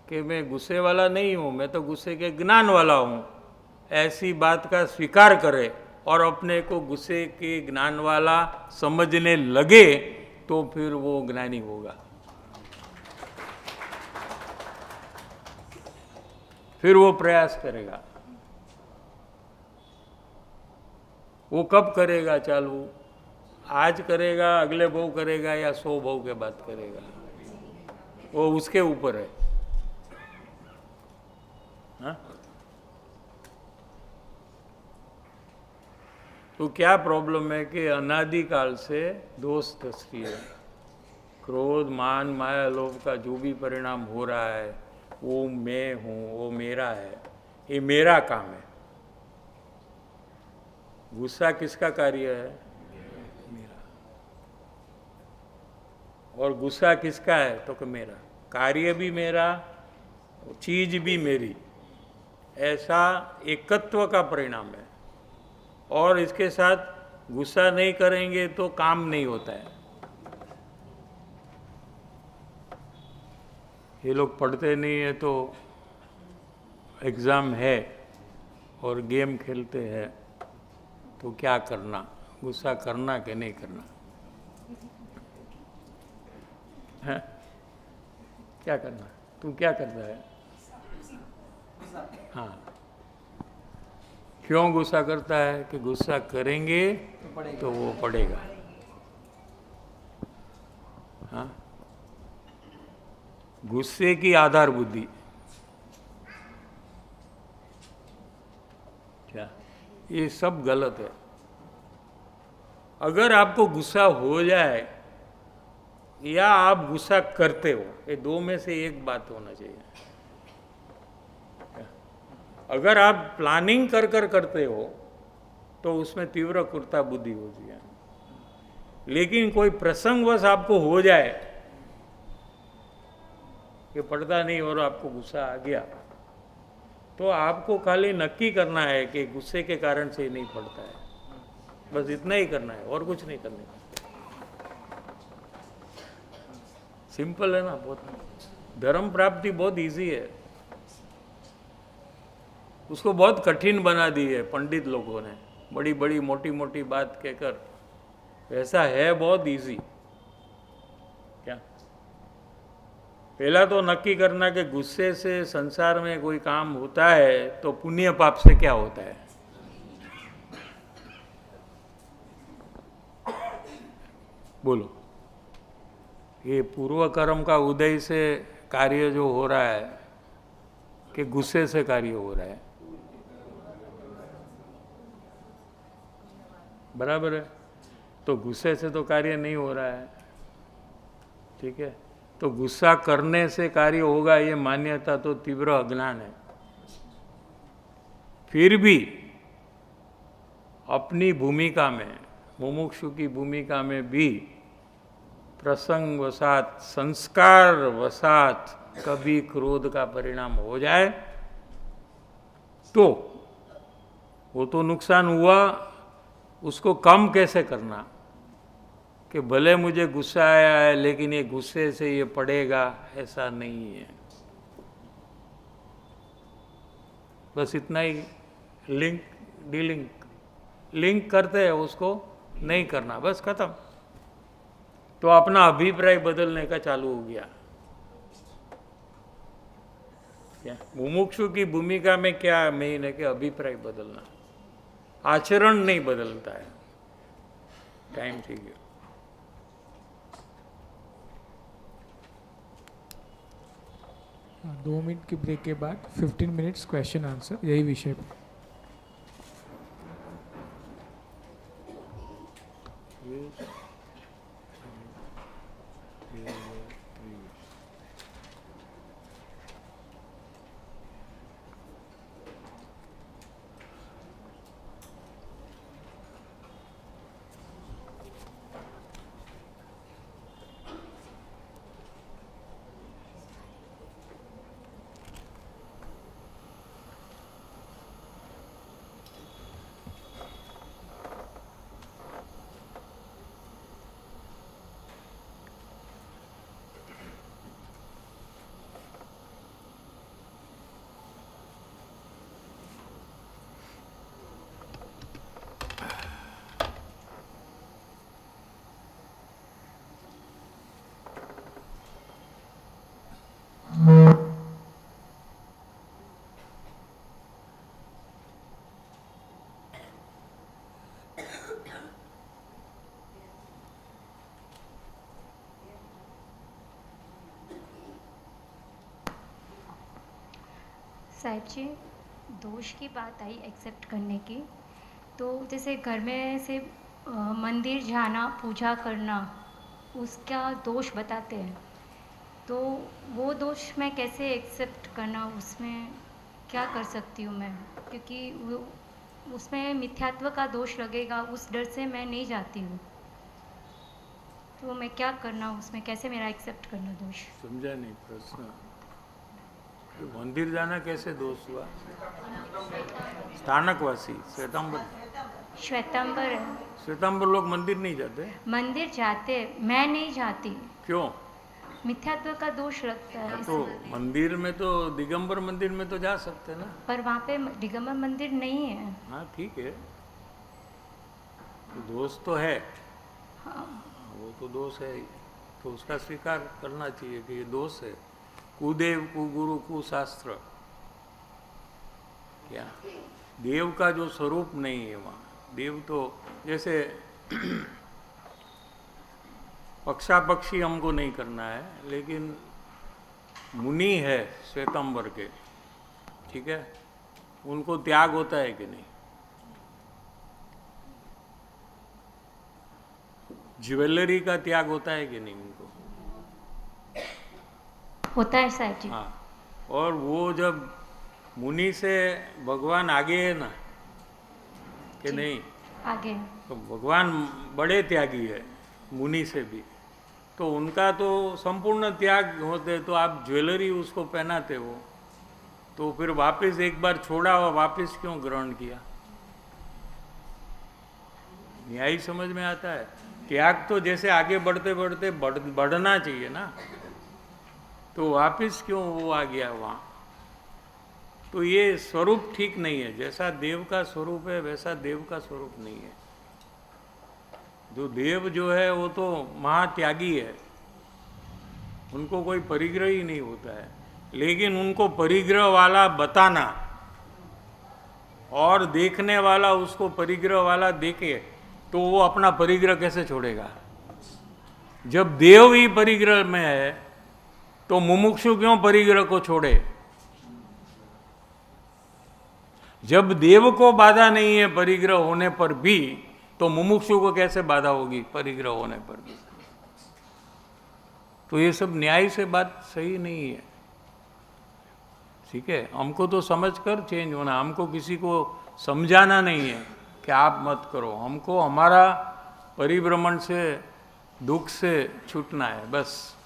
कि मैं गुस्से वाला नहीं हूँ, मैं तो गुस्से के ज्ञान वाला हूँ, ऐसी बात का स्वीकार करे और अपने को गुस्से के ज्ञान वाला समझने लगे, तो फिर वो ज्ञानी होगा। फिर वो प्रयास करेगा। वो कब करेगा चालू? आज करेगा, अगले भाव करेगा, या 100 भाव के बाद करेगा, वो उसके ऊपर है। हाँ? तो क्या प्रॉब्लम है कि अनादिकाल से दोष दृष्टि है। क्रोध, मान, माया, लोभ का जो भी परिणाम हो रहा है वो मैं हूँ, वो मेरा है, ये मेरा काम है। गुस्सा किसका कार्य है? मेरा। और गुस्सा किसका है? तो कि मेरा। कार्य भी मेरा, चीज भी मेरी, ऐसा एकत्व का परिणाम है। और इसके साथ गुस्सा नहीं करेंगे तो काम नहीं होता है। ये लोग पढ़ते नहीं है तो एग्ज़ाम है और गेम खेलते हैं तो क्या करना? गुस्सा करना कि नहीं करना है? क्या करना? तू क्या करता है? हाँ, क्यों गुस्सा करता है? कि गुस्सा करेंगे तो वो पड़ेगा। हाँ, गुस्से की आधार बुद्धि क्या? ये सब गलत है। अगर आपको गुस्सा हो जाए या आप गुस्सा करते हो, ये दो में से एक बात होना चाहिए। अगर आप प्लानिंग कर कर करते हो तो उसमें तीव्र कुर्ता बुद्धि होती है। लेकिन कोई प्रसंगवश आपको हो जाए कि पड़ता नहीं और आपको गुस्सा आ गया, तो आपको खाली नक्की करना है कि गुस्से के कारण से नहीं पड़ता है। बस इतना ही करना है और कुछ नहीं करने का। सिंपल है ना बहुत। धर्म प्राप्ति बहुत इजी है, उसको बहुत कठिन बना दी है पंडित लोगों ने, बड़ी बड़ी मोटी मोटी बात कहकर। ऐसा है बहुत इजी। क्या? पहला तो नक्की करना कि गुस्से से संसार में कोई काम होता है तो पुण्य पाप से क्या होता है। बोलो, ये पूर्व कर्म का उदय से कार्य जो हो रहा है कि गुस्से से कार्य हो रहा है? बराबर है। तो गुस्से से तो कार्य नहीं हो रहा है, ठीक है। तो गुस्सा करने से कार्य होगा, ये मान्यता तो तीव्र अज्ञान है। फिर भी अपनी भूमिका में, मुमुक्षु की भूमिका में भी प्रसंग वसात, संस्कार वसात कभी क्रोध का परिणाम हो जाए तो वो तो नुकसान हुआ। उसको कम कैसे करना कि भले मुझे गुस्सा आया है लेकिन ये गुस्से से ये पड़ेगा, ऐसा नहीं है। बस इतना ही। लिंक डिलिंक लिंक करते हैं, उसको नहीं करना, बस खत्म। तो अपना अभिप्राय बदलने का चालू हो गया। क्या मुमुक्षु की भूमिका में क्या मेन है कि अभिप्राय बदलना, आचरण नहीं बदलता है। टाइम ठीक है। हाँ, 2 मिनट की ब्रेक के बाद 15 मिनट्स क्वेश्चन आंसर, यही विषय पे। साहिब जी, दोष की बात आई एक्सेप्ट करने की, तो जैसे घर में से मंदिर जाना, पूजा करना, उसका दोष बताते हैं, तो वो दोष मैं कैसे एक्सेप्ट करना, उसमें क्या कर सकती हूँ मैं? क्योंकि वो उसमें मिथ्यात्व का दोष लगेगा, उस डर से मैं नहीं जाती हूँ। तो मैं क्या करना, उसमें कैसे मेरा एक्सेप्ट करना दोष? समझा नहीं प्रश्न। मंदिर जाना कैसे दोष हुआ? स्थानकवासी श्वेतांबर, श्वेतांबर है। श्वेतांबर लोग मंदिर नहीं जाते? मंदिर जाते, मैं नहीं जाती, क्यों? मिथ्यात्व का दोष लगता है तो इसलिए। मंदिर में तो दिगंबर मंदिर में तो जा सकते ना। पर वहाँ पे दिगंबर मंदिर नहीं है। हाँ ठीक है, तो दोष तो है, हाँ, वो तो दोष है ही। तो उसका स्वीकार करना चाहिए कि ये दोष है। कुदेव कुगुरु कुशास्त्र, क्या देव का जो स्वरूप नहीं है वहाँ। देव तो जैसे पक्षापक्षी हमको नहीं करना है, लेकिन मुनि है श्वेतांबर के, ठीक है, उनको त्याग होता है कि नहीं? ज्वेलरी का त्याग होता है कि नहीं उनको? होता है साहब जी। हाँ, और वो जब मुनि से भगवान आगे है ना कि जी। नहीं? आगे। तो भगवान बड़े त्यागी है मुनि से भी, तो उनका तो संपूर्ण त्याग होते, तो आप ज्वेलरी उसको पहनाते हो, तो फिर वापस एक बार छोड़ा और वापस क्यों ग्रहण किया? न्याय समझ में आता है? त्याग तो जैसे आगे बढ़ते बढ़ते बढ़ना चाहिए ना, तो वापस क्यों वो आ गया वहाँ? तो ये स्वरूप ठीक नहीं है। जैसा देव का स्वरूप है वैसा देव का स्वरूप नहीं है। जो देव जो है वो तो महात्यागी है, उनको कोई परिग्रह ही नहीं होता है। लेकिन उनको परिग्रह वाला बताना और देखने वाला उसको परिग्रह वाला देखे, तो वो अपना परिग्रह कैसे छोड़ेगा? जब देव ही परिग्रह में है तो मुमुक्षु क्यों परिग्रह को छोड़े? जब देव को बाधा नहीं है परिग्रह होने पर भी, तो मुमुक्षु को कैसे बाधा होगी परिग्रह होने पर भी? तो ये सब न्याय से बात सही नहीं है, ठीक है। हमको तो समझकर चेंज होना, हमको किसी को समझाना नहीं है कि आप मत करो। हमको हमारा परिभ्रमण से, दुख से छूटना है बस।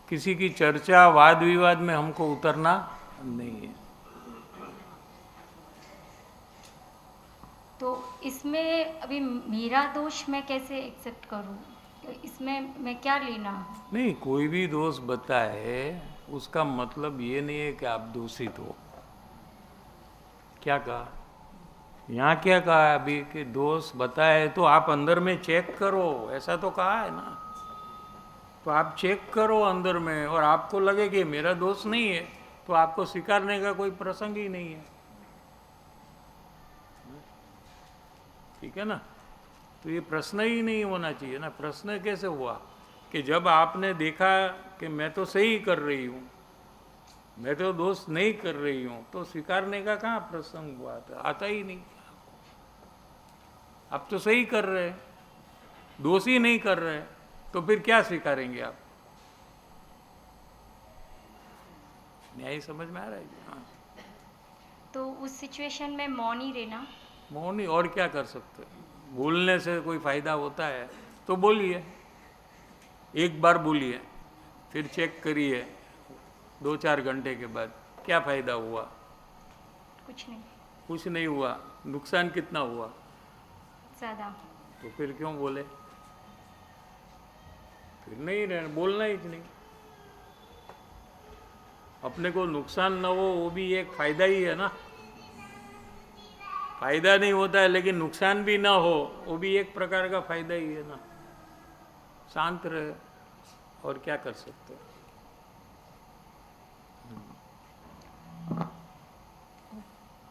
किसी की चर्चा वाद विवाद में हमको उतरना नहीं है। तो इसमें अभी मेरा दोष मैं कैसे एक्सेप्ट करूं? इसमें मैं क्या लेना? नहीं, कोई भी दोष बताए उसका मतलब ये नहीं है कि आप दोषित हो। क्या कहा यहाँ? क्या कहा अभी कि दोष बताए तो आप अंदर में चेक करो, ऐसा तो कहा है ना। तो आप चेक करो अंदर में, और आपको लगे कि मेरा दोष नहीं है, तो आपको स्वीकारने का कोई प्रसंग ही नहीं है, ठीक है ना। तो ये प्रश्न ही नहीं होना चाहिए ना। प्रश्न कैसे हुआ कि जब आपने देखा कि मैं तो सही कर रही हूँ, मैं तो दोष नहीं कर रही हूँ, तो स्वीकारने का कहाँ प्रसंग हुआ था? आता ही नहीं। आप तो सही कर रहे हैं, दोष ही नहीं कर रहे हैं, तो फिर क्या स्वीकारेंगे आप? न्याय समझ में आ रहा है? हाँ। तो उस सिचुएशन में मौन ही रहना। मौन ही, और क्या कर सकते हैं? बोलने से कोई फायदा होता है तो बोलिए, एक बार बोलिए, फिर चेक करिए 2-4 घंटे के बाद क्या फायदा हुआ? कुछ नहीं। कुछ नहीं हुआ। नुकसान कितना हुआ? ज़्यादा। तो फिर क्यों बोले? फिर नहीं रहना, बोलना ही नहीं। अपने को नुकसान न हो वो भी एक फायदा ही है ना। फायदा नहीं होता है लेकिन नुकसान भी ना हो, वो भी एक प्रकार का फायदा ही है ना। शांत रहे, और क्या कर सकते हैं?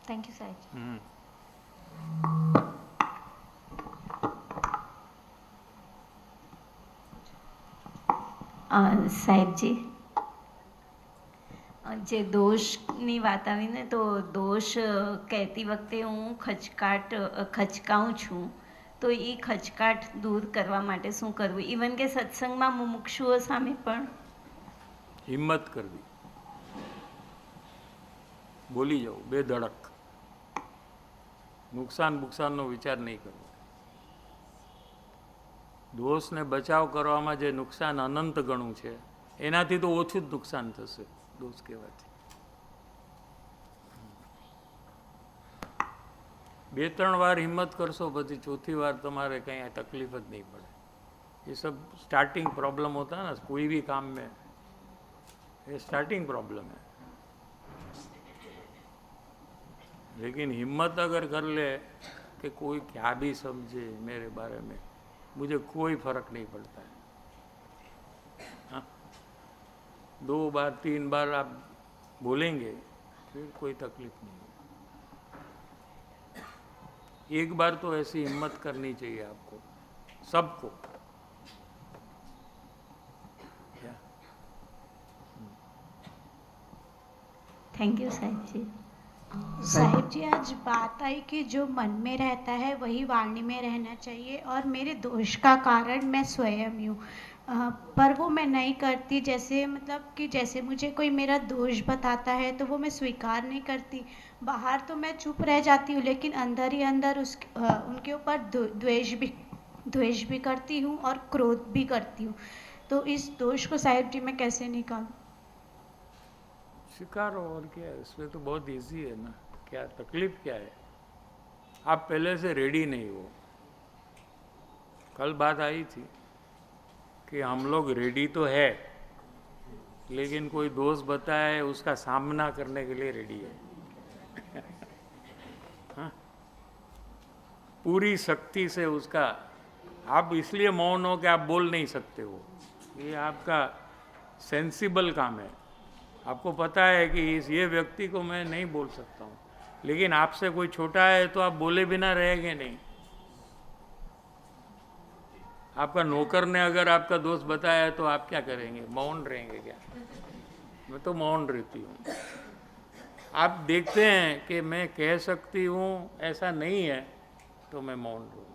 Thank you sir. સાહેબજી જે દોષની વાત આવી ને, તો દોષ કહેતી વખતે હું ખચકાઉં છું, તો એ ખચકાટ દૂર કરવા માટે શું કરવું? ઇવન કે સત્સંગમાં મુમુક્ષુઓ સામે પણ हिम्मत कर दी, बोली जाओ बेधड़क, નુકસાનનો વિચાર નહીં કરવો. દોષને બચાવ કરવામાં જે નુકસાન અનંત ગણું છે એનાથી તો ઓછું જ નુકસાન થશે દોષ કહેવાથી. 2-3 વાર હિંમત કરશો પછી ચોથી વાર તમારે કંઈ તકલીફ જ नहीं पड़े. ये सब स्टार्टिंग प्रॉब्लम होता है ना कोई भी काम में, ये स्टार्टिंग प्रॉब्लम है. लेकिन हिम्मत अगर कर ले कि कोई क्या भी समझे मेरे बारे में, मुझे कोई फर्क नहीं पड़ता है. हाँ, 2 बार 3 बार आप बोलेंगे फिर कोई तकलीफ नहीं है. एक बार तो ऐसी हिम्मत करनी चाहिए आपको, सबको. थैंक यू साहिब जी. साहिब जी, आज बात आई कि जो मन में रहता है वही वाणी में रहना चाहिए और मेरे दोष का कारण मैं स्वयं हूँ, पर वो मैं नहीं करती. जैसे मतलब कि जैसे मुझे कोई मेरा दोष बताता है तो वो मैं स्वीकार नहीं करती. बाहर तो मैं चुप रह जाती हूँ लेकिन अंदर ही अंदर उनके ऊपर द्वेष भी करती हूँ और क्रोध भी करती हूँ. तो इस दोष को साहिब जी मैं कैसे निकालूं? स्वीकारो, और क्या है इसमें, तो बहुत इजी है ना. क्या तकलीफ क्या है? आप पहले से रेडी नहीं हो. कल बात आई थी कि हम लोग रेडी तो है लेकिन कोई दोस्त बताए उसका सामना करने के लिए रेडी है. हाँ? पूरी शक्ति से उसका, आप इसलिए मौन हो कि आप बोल नहीं सकते हो. ये आपका सेंसिबल काम है. आपको पता है कि ये व्यक्ति को मैं नहीं बोल सकता हूँ, लेकिन आपसे कोई छोटा है तो आप बोले बिना रहेंगे नहीं. आपका नौकर ने अगर आपका दोस्त बताया तो आप क्या करेंगे? मौन रहेंगे क्या? मैं तो मौन रहती हूँ. आप देखते हैं कि मैं कह सकती हूँ ऐसा नहीं है तो मैं मौन रहूँ.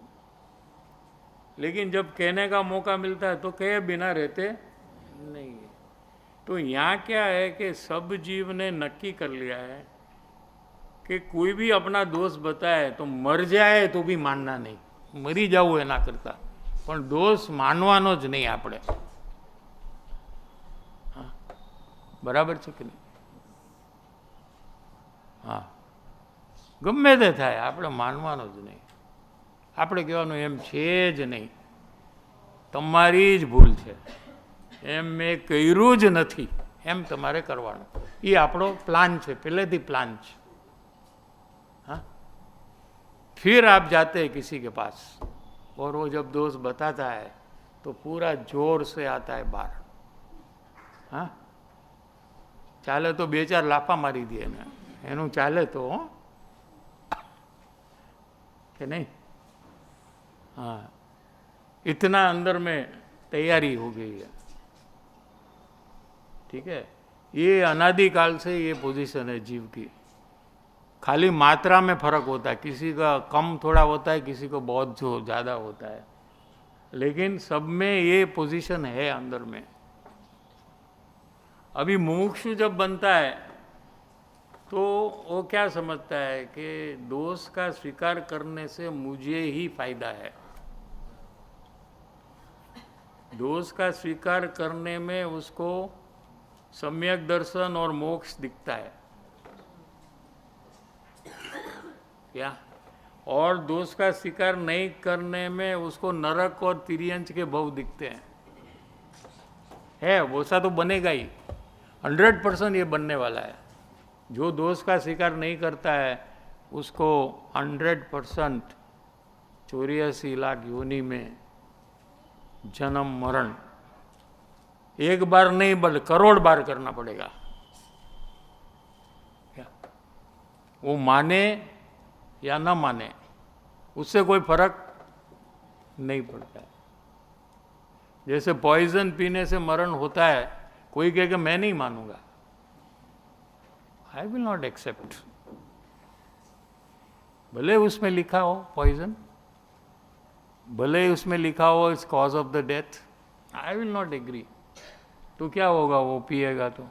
लेकिन जब कहने का मौका मिलता है तो कहे बिना रहते नहीं है. तो यहाँ क्या है कि सब जीव ने नक्की कर लिया है कि कोई भी अपना दोष बताए तो मर जाए तो भी मानना नहीं. मरी जाऊँ एना करता પણ દોષ માનવાનો જ નહીં આપણે. હા, બરાબર છે કે નહીં? હા, ગમે તે થાય આપણે માનવાનો જ નહીં. આપણે કહેવાનું એમ છે જ નહીં, તમારી જ ભૂલ છે, એમ મેં કર્યું જ નથી, એમ તમારે કરવાનું. એ આપણો પ્લાન છે, પહેલેથી પ્લાન છે. हाँ, फिर आप जाते हैं किसी के पास और वो जब दोस्त बताता है तो पूरा जोर से आता है बाहर. हाँ, चाले तो 2-4 लाफा मारी दिए ना, एनु चाले तो कि नहीं. हाँ, इतना अंदर में तैयारी हो गई है. ठीक है, ये अनादिकाल से ये पोजीशन है जीव की. खाली मात्रा में फर्क होता है, किसी का कम थोड़ा होता है, किसी को बहुत जो ज़्यादा होता है, लेकिन सब में ये पोजीशन है अंदर में. अभी मुमुक्षु जब बनता है तो वो क्या समझता है कि दोष का स्वीकार करने से मुझे ही फायदा है. दोष का स्वीकार करने में उसको सम्यक दर्शन और मोक्ष दिखता है क्या, और दोष का स्वीकार नहीं करने में उसको नरक और तिर्यंच के भव दिखते हैं. है वैसा तो बनेगा ही, 100% ये बनने वाला है. जो दोष का स्वीकार नहीं करता है उसको 100% 84 लाख योनि में जन्म मरण एक बार नहीं बल्कि करोड़ बार करना पड़ेगा. क्या वो माने या न माने उससे कोई फर्क नहीं पड़ता है. जैसे पॉइजन पीने से मरण होता है, कोई कहे कि मैं नहीं मानूंगा, आई विल नॉट एक्सेप्ट. भले उसमें लिखा हो पॉइजन, भले उसमें लिखा हो it's cause of the death, I will not agree. तो क्या होगा, वो पिएगा तो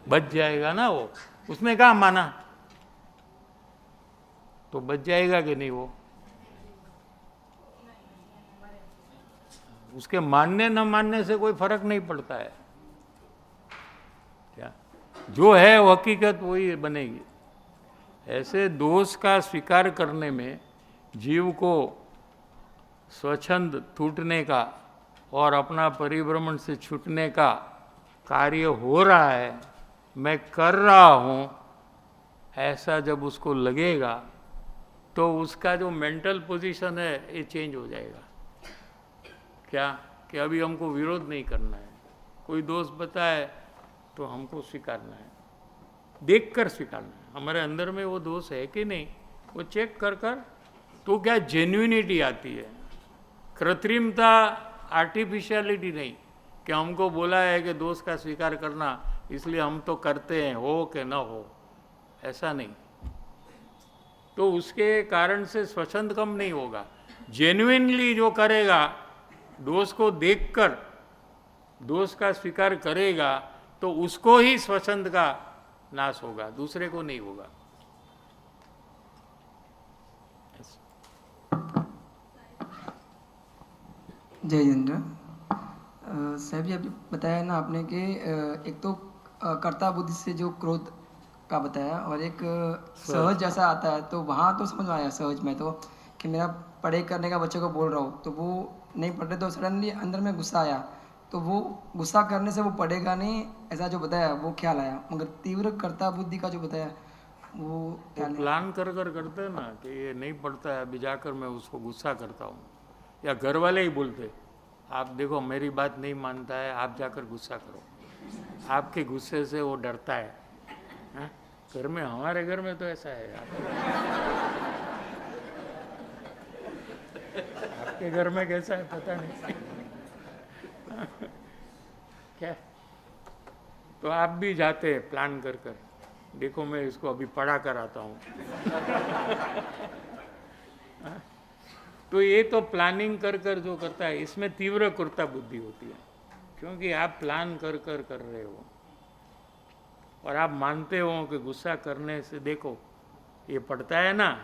बच जाएगा ना वो, उसने कहा माना. तो बच जाएगा कि नहीं वो? उसके मानने न मानने से कोई फर्क नहीं पड़ता है क्या? जो है वो हकीकत वही बनेगी। ऐसे दोष का स्वीकार करने में जीव को स्वच्छंद टूटने का और अपना परिभ्रमण से छूटने का कार्य हो रहा है, मैं कर रहा हूँ, ऐसा जब उसको लगेगा तो उसका जो मेंटल पोजीशन है ये चेंज हो जाएगा। क्या कि अभी हमको विरोध नहीं करना है, कोई दोष बताए तो हमको स्वीकारना है, देखकर स्वीकारना है हमारे अंदर में वो दोष है कि नहीं, वो चेक कर कर तो क्या जेन्युइनिटी आती है, कृत्रिमता, आर्टिफिशियलिटी नहीं कि हमको बोला है कि दोष का स्वीकार करना इसलिए हम तो करते हैं, हो कि न हो, ऐसा नहीं। तो उसके कारण से स्वच्छंद कम नहीं होगा। जेन्युइनली जो करेगा, दोष को देखकर दोष का स्वीकार करेगा तो उसको ही स्वच्छंद का नाश होगा, दूसरे को नहीं होगा। जय जितेंद्र। साहब जी, अभी बताया ना आपने कि एक तो कर्ता बुद्धि से जो क्रोध का बताया और एक सहज जैसा आता है, तो वहाँ तो समझ में आया सहज में तो कि मेरा पढ़ाई करने का बच्चे को बोल रहा हूँ तो वो नहीं पढ़ रहे, तो सडनली अंदर में गुस्सा आया, तो वो गुस्सा करने से वो पढ़ेगा नहीं, ऐसा जो बताया वो ख्याल आया। मगर तीव्र कर्ता बुद्धि का जो बताया वो प्लान कर करते हैं ना कि ये नहीं पढ़ता है, अभी जाकर मैं उसको गुस्सा करता हूँ, या घर वाले ही बोलते आप देखो मेरी बात नहीं मानता है, आप जाकर गुस्सा करो, आपके गुस्से से वो डरता है। हाँ? घर में, हमारे घर में तो ऐसा है आपके घर में कैसा है पता नहीं क्या? तो आप भी जाते हैं प्लान कर कर, देखो मैं इसको अभी पढ़ा कर आता हूँ तो ये तो प्लानिंग कर कर जो करता है, इसमें तीव्र कर्ता बुद्धि होती है, क्योंकि आप प्लान कर कर कर रहे हो और आप मानते हो कि गुस्सा करने से देखो ये पड़ता है ना,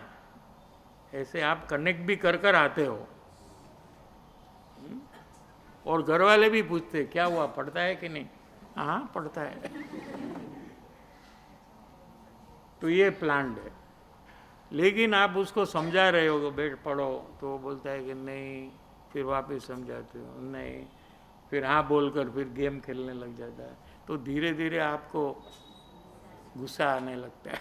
ऐसे आप कनेक्ट भी कर कर आते हो। और घर वाले भी पूछते क्या हुआ, पढ़ता है कि नहीं? हाँ पढ़ता है तो ये प्लान्ड है। लेकिन आप उसको समझा रहे हो बेट पढ़ो, तो वो बोलता है कि नहीं, फिर वापस समझाते हो नहीं, फिर हाँ बोलकर फिर गेम खेलने लग जाता है, तो धीरे धीरे आपको गुस्सा आने लगता है।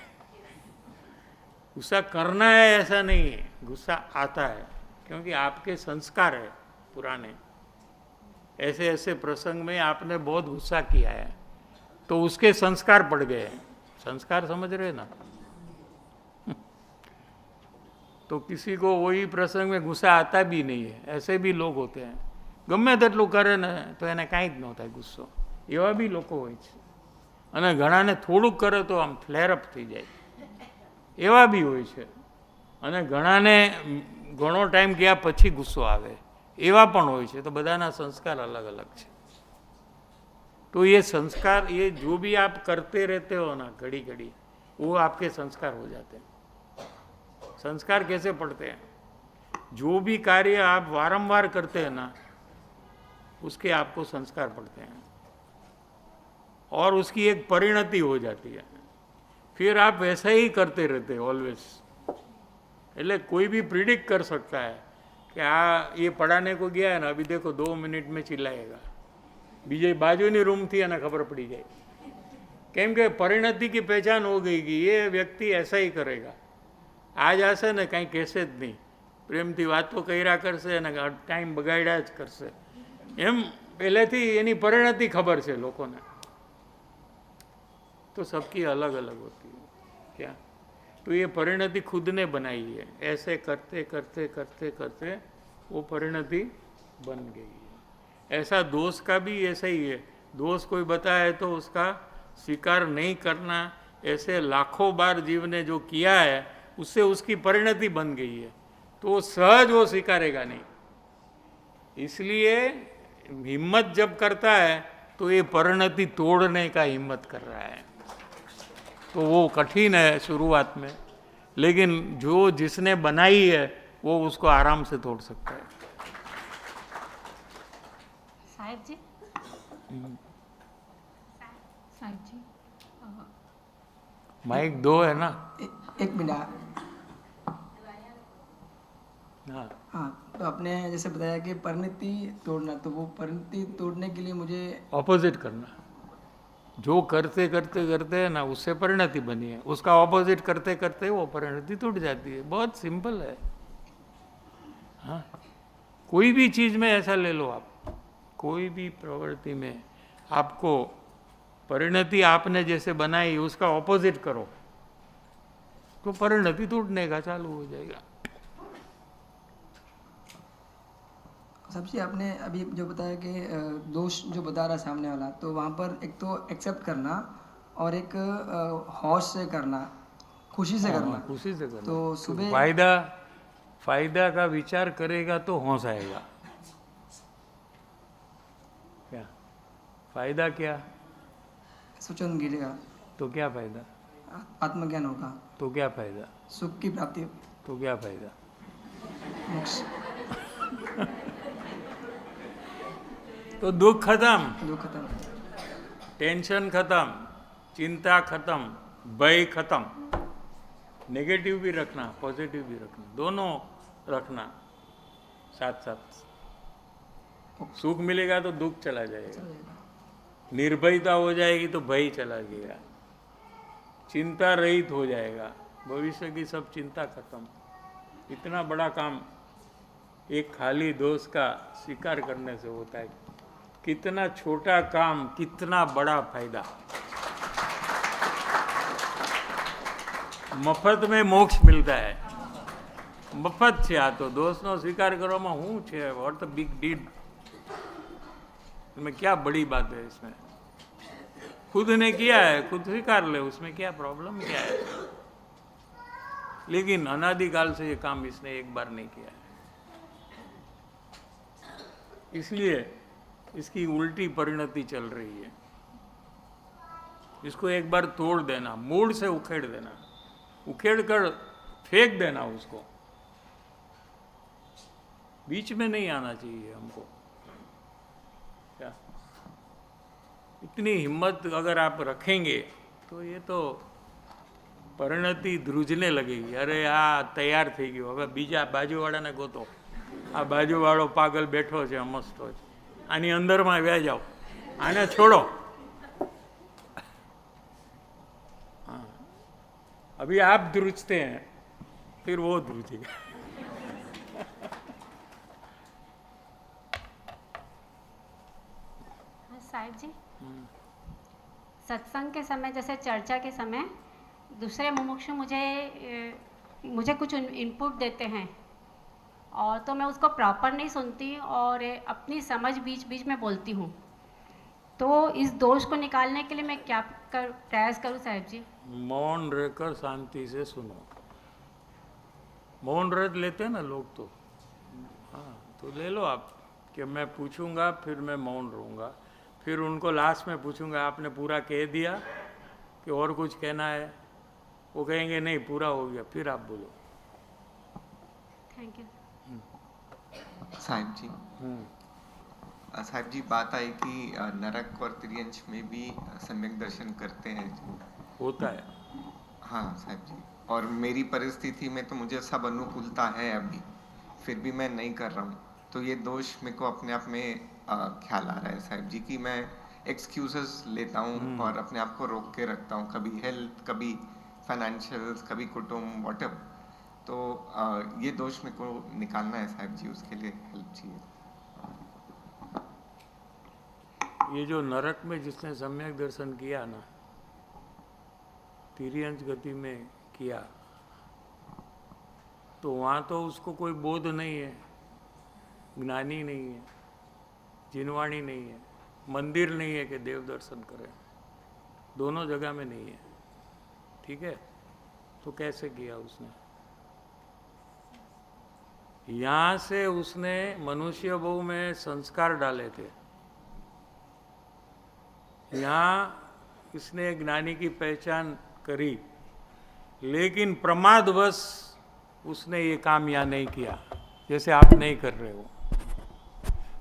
गुस्सा करना है ऐसा नहीं है, गुस्सा आता है क्योंकि आपके संस्कार है पुराने, ऐसे ऐसे प्रसंग में आपने बहुत गुस्सा किया है तो उसके संस्कार पड़ गए हैं। संस्कार समझ रहे ना? तो किसी को वही प्रसंग में गुस्सा आता भी नहीं है, ऐसे भी लोग होते हैं, गમે તેટલું કરે ને તો એને કાંઈ જ ન થાય ગુસ્સો, એવા બી લોકો હોય છે। અને ઘણાને થોડુંક કરે તો આમ ફ્લેરઅપ થઈ જાય, એવા બી હોય છે। અને ઘણાને ઘણો ટાઈમ ગયા પછી ગુસ્સો આવે, એવા પણ હોય છે। તો બધાના સંસ્કાર अलग अलग છે। तो ये संस्कार, ये जो भी आप करते रहते हो ना घड़ी घड़ी, वो आपके संस्कार हो जाते हैं। संस्कार कैसे पड़ते हैं? जो भी कार्य आप वारंवार करते हैं ना, उसके आपको संस्कार पड़ते हैं और उसकी एक परिणति हो जाती है, फिर आप वैसा ही करते रहते हो ऑलवेज। એટલે कोई भी प्रिडिक्ट कर सकता है कि ये पढ़ाने को गया है ना, अभी देखो 2 मिनट में चिल्लाएगा, बीजे बाजूनी रूम थी અને खबर पड़ी जाए, કેમ કે परिणति की पहचान हो गई कि ये व्यक्ति ऐसा ही करेगा। आज आसे ने कहीं कहेशे ज नहीं, प्रेमथी वातो कर्या करशे અને टाइम बगाड्या ज करशे, एम पहलेथी एनी परिणति खबर है लोकोने। तो सबकी अलग अलग होती है क्या? तो ये परिणति खुद ने बनाई है, ऐसे करते करते करते करते वो परिणति बन गई है। ऐसा दोष का भी ऐसा ही है, दोष कोई बताए तो उसका स्वीकार नहीं करना, ऐसे लाखों बार जीव ने जो किया है उससे उसकी परिणति बन गई है, तो वो सहज वो स्वीकारेगा नहीं। इसलिए हिम्मत जब करता है तो ये परिणति तोड़ने का हिम्मत कर रहा है, तो वो कठिन है शुरुआत में, लेकिन जो जिसने बनाई है वो उसको आराम से तोड़ सकता है। साहिब जी, साहिब जी, माइक दो है ना। एक मिनट। हाँ, हाँ, तो आपने जैसे बताया कि परिणति तोड़ना, तो वो परिणति तोड़ने के लिए मुझे ऑपोजिट करना। जो करते करते करते है ना, उससे परिणति बनी है, उसका ऑपोजिट करते करते वो परिणति टूट जाती है। बहुत सिंपल है। हाँ, कोई भी चीज में ऐसा ले लो आप, कोई भी प्रवृत्ति में आपको परिणति आपने जैसे बनाई उसका ऑपोजिट करो तो परिणति टूटने का चालू हो जाएगा। सबसे आपने अभी जो बताया कि दोष जो बता रहा सामने वाला, तो वहाँ पर एक तो एक्सेप्ट करना और एक होश से करना, खुशी से करना। खुशी से करना। तो सुबह फायदा का विचार करेगा तो होश आएगा। क्या फायदा? क्या सुचन गिरेगा तो क्या फायदा? आत्मज्ञान होगा तो क्या फायदा? सुख की प्राप्ति, तो क्या फायदा? मोक्ष, तो दुख खत्म, दुख खत्म, टेंशन खत्म, चिंता खत्म, भय खत्म। नेगेटिव भी रखना, पॉजिटिव भी रखना, दोनों रखना साथ साथ। सुख मिलेगा तो दुख चला जाएगा, निर्भयता हो जाएगी तो भय चला जाएगा, चिंता रहित हो जाएगा, भविष्य की सब चिंता खत्म। इतना बड़ा काम एक खाली दोष का स्वीकार करने से होता है। कितना छोटा काम, कितना बड़ा फायदा। मफत में मोक्ष मिलता है। मफत છે આ તો दोस्तों स्वीकार કરવામાં હું છે? What the big deal? इसमें क्या बड़ी बात है? इसमें खुद ने किया है, खुद स्वीकार ले, उसमें क्या प्रॉब्लम क्या है? लेकिन अनादिकाल से ये काम इसने एक बार नहीं किया है, इसलिए इसकी उल्टी परिणति चल रही है। इसको एक बार तोड़ देना, मूड से उखेड़ देना, उखेड़ कर फेंक देना उसको। बीच में नहीं आना चाहिए हमको। क्या इतनी हिम्मत अगर आप रखेंगे तो ये तो परिणति ध्रुजने लगेगी। अरे आ तैयार થઈ ગયો, હવે બીજા બાજુવાળાને ગોતો, આ બાજુવાળો પાગલ બેઠો છે, મસ્તો છે, આની અંદરમાં વ્યા જાઓ, આને છોડો। हाँ, अभी आप ध्रुजते हैं, फिर वो ध्रुजेगा। साहिब जी, सत्संग के समय, जैसे चर्चा के समय दूसरे मुमुक्षु मुझे कुछ इनपुट देते हैं और तो मैं उसको प्रॉपर नहीं सुनती और अपनी समझ बीच बीच में बोलती हूँ। तो इस दोष को निकालने के लिए मैं क्या प्रयास करूँ साहिब जी? मौन रहकर शांति से सुनो। मौन रह लेते हैं ना लोग तो। हाँ, तो ले लो आप कि मैं पूछूंगा फिर मैं मौन रहूँगा, फिर उनको लास्ट में पूछूंगा आपने पूरा कह दिया कि और कुछ कहना है? वो कहेंगे नहीं पूरा हो गया, फिर आप बोलो। थैंक यू साहिब जी। साहिब जी, बात आई कि नरक और त्रियंश में भी सम्यक दर्शन करते हैं। होता है। हाँ साहिब जी, और मेरी परिस्थिति में तो मुझे सब अनुकूलता है अभी, फिर भी मैं नहीं कर रहा हूँ। तो ये दोष मेरे को अपने आप में ख्याल आ रहा है साहिब जी कि मैं एक्सक्यूजेस लेता हूँ और अपने आप को रोक के रखता हूँ, कभी हेल्थ, कभी फाइनेंशियल, कभी कुटुंब, व्हाटएवर। तो ये दोष मेरे को निकालना है साहिब जी, उसके लिए हेल्प चाहिए। ये जो नरक में जिसने सम्यक दर्शन किया ना, तिर्यंश गति में किया, तो वहाँ तो उसको कोई बोध नहीं है, ज्ञानी नहीं है, जिनवाणी नहीं है, मंदिर नहीं है कि देव दर्शन करें, दोनों जगह में नहीं है। ठीक है, तो कैसे किया उसने? यहाँ से उसने मनुष्य बहु में संस्कार डाले थे, यहाँ इसने ज्ञानी की पहचान करी, लेकिन प्रमादवश उसने ये काम या नहीं किया, जैसे आप नहीं कर रहे हो,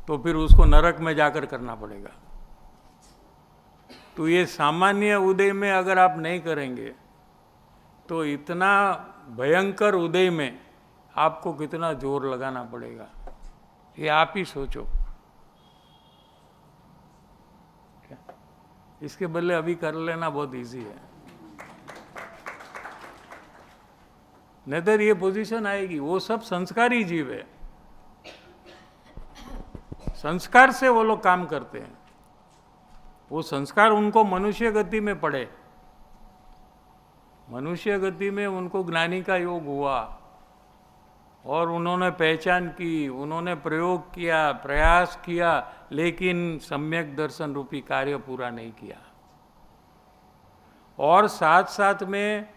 तो फिर उसको नरक में जाकर करना पड़ेगा। तो ये सामान्य उदय में अगर आप नहीं करेंगे तो इतना भयंकर उदय में आपको कितना जोर लगाना पड़ेगा, ये आप ही सोचो। इसके बदले अभी कर लेना बहुत इजी है, नहीं तो ये पोजीशन आएगी। वो सब संस्कारी जीव है, संस्कार से वो लोग काम करते हैं। वो संस्कार उनको मनुष्य गति में पड़े, मनुष्य गति में उनको ज्ञानी का योग हुआ और उन्होंने पहचान की, उन्होंने प्रयोग किया, प्रयास किया, लेकिन सम्यक दर्शन रूपी कार्य पूरा नहीं किया। और साथ साथ में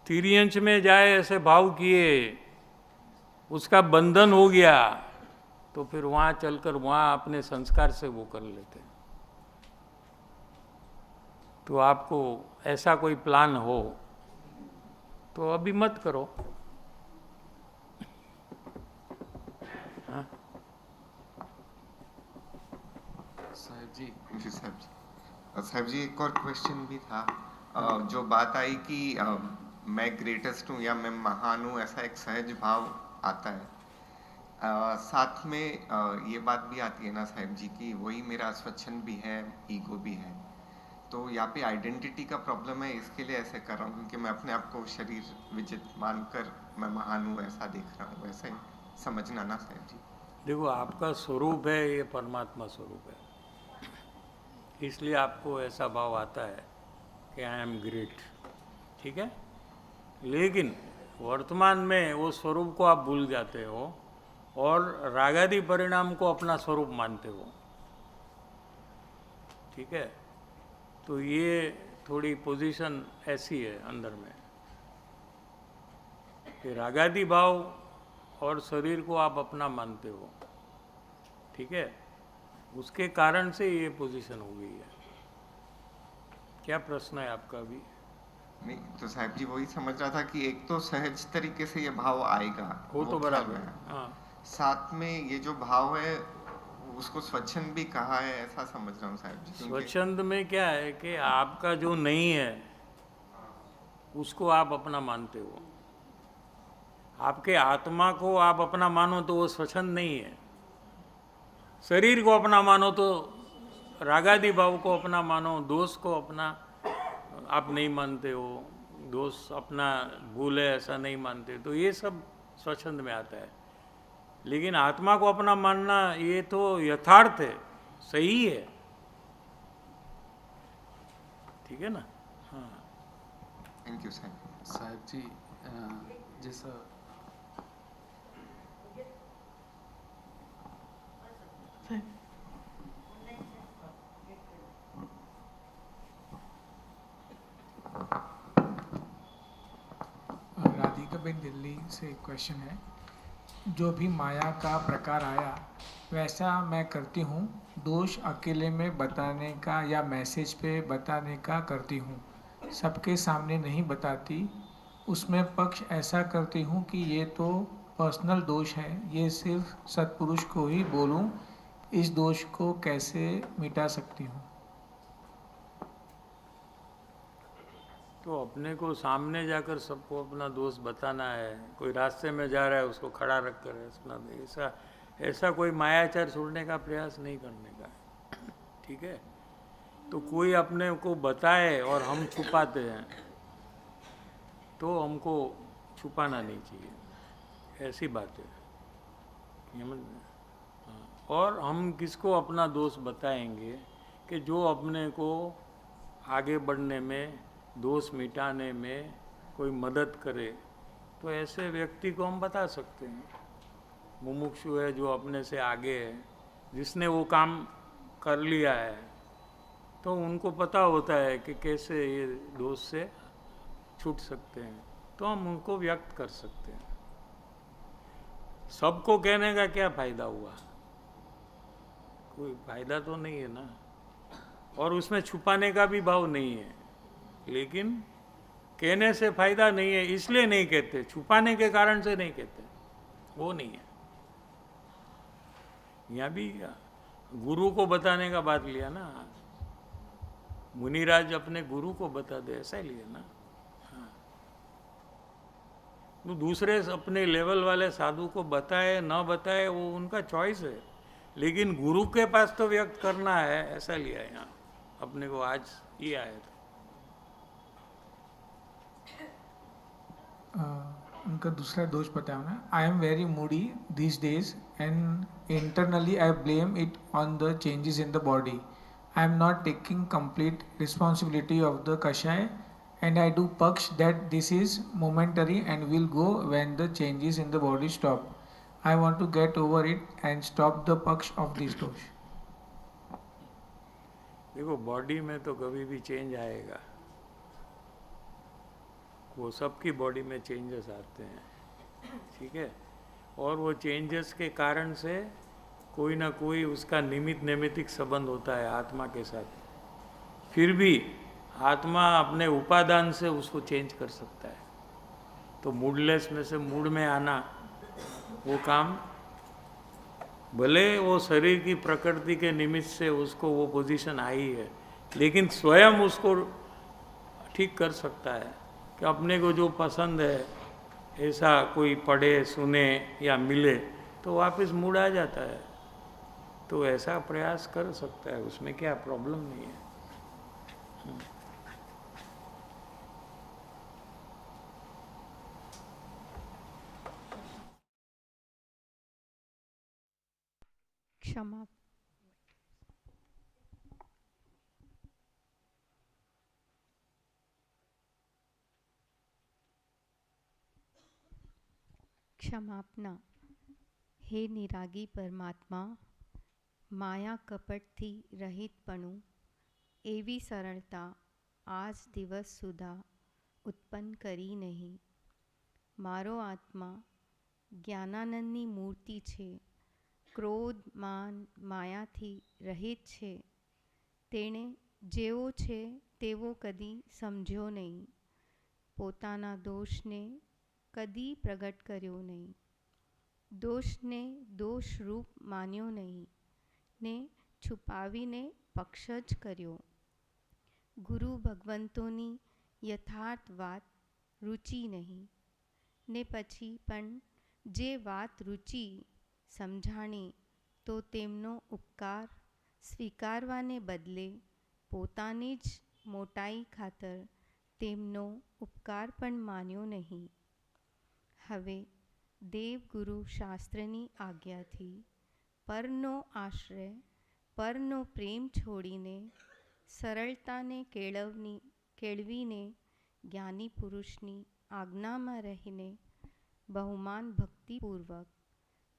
तिर्यंच में जाए ऐसे भाव किए, उसका बंधन हो गया, तो फिर वहाँ चलकर वहाँ अपने संस्कार से वो कर लेते हैं। तो आपको ऐसा कोई प्लान हो तो अभी मत करो। साहिब जी। जी साहब जी। साहब जी एक और क्वेश्चन भी था। जो बात आई कि मैं ग्रेटेस्ट हूँ या मैं महान हूँ, ऐसा एक सहज भाव आता है। साथ में ये बात भी आती है ना साहिब जी की वही मेरा स्वच्छंद भी है, ईगो भी है। तो यहाँ पे आइडेंटिटी का प्रॉब्लम है, इसके लिए ऐसे कर रहा हूँ क्योंकि मैं अपने आप को शरीर विजित मानकर मैं महान हूँ ऐसा देख रहा हूँ, वैसे समझना ना साहिब जी। देखो, आपका स्वरूप है, ये परमात्मा स्वरूप है, इसलिए आपको ऐसा भाव आता है कि आई एम ग्रेट, ठीक है। लेकिन वर्तमान में वो स्वरूप को आप भूल जाते हो और रागादि परिणाम को अपना स्वरूप मानते हो, ठीक है। तो ये थोड़ी पोजीशन ऐसी है अंदर में कि रागादि भाव और शरीर को आप अपना मानते हो, ठीक है। उसके कारण से ये पोजीशन हो गई है। क्या प्रश्न है आपका अभी? नहीं तो साहब जी वही समझ रहा था कि एक तो सहज तरीके से ये भाव आएगा, वो तो बराबर है, हाँ। साथ में ये जो भाव है उसको स्वच्छंद भी कहा है, ऐसा समझ रहा हूँ साहब जी। स्वच्छंद में क्या है कि आपका जो नहीं है उसको आप अपना मानते हो। आपके आत्मा को आप अपना मानो तो वो स्वच्छंद नहीं है। शरीर को अपना मानो तो रागादि भाव को अपना मानो, दोष को अपना आप नहीं मानते हो, दोष अपना भूल है ऐसा नहीं मानते, तो ये सब स्वच्छंद में आता है। लेकिन आत्मा को अपना मानना ये तो यथार्थ है, सही है, ठीक है ना। हाँ, थैंक यू साहब। साहिब जी जैसा राधिका बेन दिल्ली से क्वेश्चन है, जो भी माया का प्रकार आया वैसा मैं करती हूँ, दोष अकेले में बताने का या मैसेज पे बताने का करती हूँ, सबके सामने नहीं बताती। उसमें पक्ष ऐसा करती हूँ कि ये तो पर्सनल दोष है, ये सिर्फ सत्पुरुष को ही बोलूँ, इस दोष को कैसे मिटा सकती हूँ? तो अपने को सामने जाकर सबको अपना दोष बताना है। कोई रास्ते में जा रहा है उसको खड़ा रख कर ऐसा कोई मायाचार छोड़ने का प्रयास नहीं करने का, ठीक है। तो कोई अपने को बताए और हम छुपाते हैं तो हमको छुपाना नहीं चाहिए, ऐसी बात है। और हम किसको अपना दोष बताएंगे कि जो अपने को आगे बढ़ने में, दोष मिटाने में कोई मदद करे, तो ऐसे व्यक्ति को हम बता सकते हैं। मुमुक्षु है जो अपने से आगे है, जिसने वो काम कर लिया है, तो उनको पता होता है कि कैसे ये दोष से छूट सकते हैं, तो हम उनको व्यक्त कर सकते हैं। सबको कहने का क्या फायदा हुआ? कोई फायदा तो नहीं है ना, और उसमें छुपाने का भी भाव नहीं है। लेकिन कहने से फायदा नहीं है इसलिए नहीं कहते, छुपाने के कारण से नहीं कहते, वो नहीं है। यहाँ भी गुरु को बताने का बात लिया ना, मुनिराज अपने गुरु को बता दे ऐसा लिया ना। हाँ, तो दूसरे अपने लेवल वाले साधु को बताए न बताए वो उनका चॉइस है, लेकिन गुरु के पास तो व्यक्त करना है, ऐसा लिया है यहाँ अपने को। आज ये आया था। उनका दूसरा दोष बताया ना, I am very Moody this days and internally I blame it on the changes in the body. I am not taking complete responsibility of the Kashaya, and I do paksh that this is momentary and will go when the changes in the body stop. I want to get over it and stop the paksh of this dosh. देखो बॉडी में तो कभी भी चेंज आएगा, वो सबकी बॉडी में चेंजेस आते हैं, ठीक है। और वो चेंजेस के कारण से कोई ना कोई उसका निमित्त नैमित्तिक संबंध होता है आत्मा के साथ। फिर भी आत्मा अपने उपादान से उसको चेंज कर सकता है। तो मूडलेस में से मूड में आना, वो काम भले वो शरीर की प्रकृति के निमित्त से उसको वो पोजीशन आई है, लेकिन स्वयं उसको ठीक कर सकता है कि अपने को जो पसंद है ऐसा कोई पढ़े सुने या मिले तो वापस मूड आ जाता है। तो ऐसा प्रयास कर सकता है, उसमें क्या प्रॉब्लम नहीं है। क्षमा। क्षमापना। हे નિરાગી પરમાત્મા, માયા કપટથી રહિતપણું, એવી સરળતા આજ દિવસ સુધા ઉત્પન્ન કરી નહીં. મારો આત્મા જ્ઞાનાનંદની મૂર્તિ છે, ક્રોધ માન માયાથી રહિત છે. તેણે જેવો છે તેવો કદી સમજ્યો નહીં, પોતાના દોષને કદી પ્રગટ કર્યો નહીં, દોષને દોષરૂપ માન્યો નહીં ને છુપાવીને પક્ષ જ કર્યો. ગુરુ ભગવંતોની યથાર્થ વાત રુચિ નહીં ને પછી પણ જે વાત રુચિ સમજાણી તો તેમનો ઉપકાર સ્વીકારવાને બદલે પોતાની જ મોટાઈ ખાતર તેમનો ઉપકાર પણ માન્યો નહીં. હવે દેવગુરુ શાસ્ત્રની આજ્ઞાથી પરનો આશ્રય પરનો પ્રેમ છોડીને સરળતાને કેળવીને જ્ઞાની પુરુષની આજ્ઞામાં રહીને બહુમાન ભક્તિપૂર્વક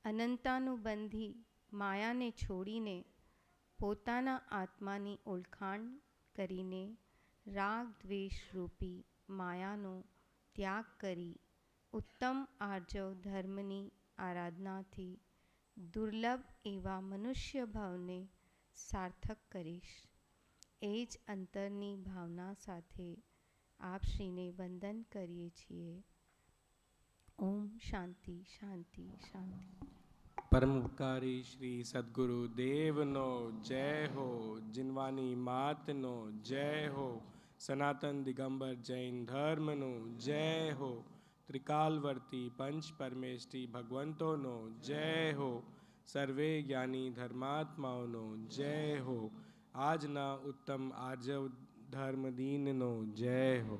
અનંતાનુબંધી માયાને છોડીને પોતાના આત્માની ઓળખાણ કરીને રાગ દ્વેષ રૂપી માયાનો ત્યાગ કરી ઉત્તમ આર્જવ ધર્મની આરાધનાથી દુર્લભ એવા મનુષ્ય ભાવને સાર્થક કરીશ. એ જ અંતરની ભાવના સાથે આપ શ્રીને વંદન કરીએ છીએ. ઓમ શાંતિ શાંતિ શાંતિ. परम उपकारी श्री सद्गुरु देवनो जय हो, जिनवानी मातनो जय हो, सनातन दिगंबर जैन धर्मनो जय हो, त्रिकालवर्ती पंच परमेष्टि भगवंतोनो जय हो, सर्वे ज्ञानी धर्मात्माओनो जय हो, आजना उत्तम आर्जव धर्मदीननो जय हो.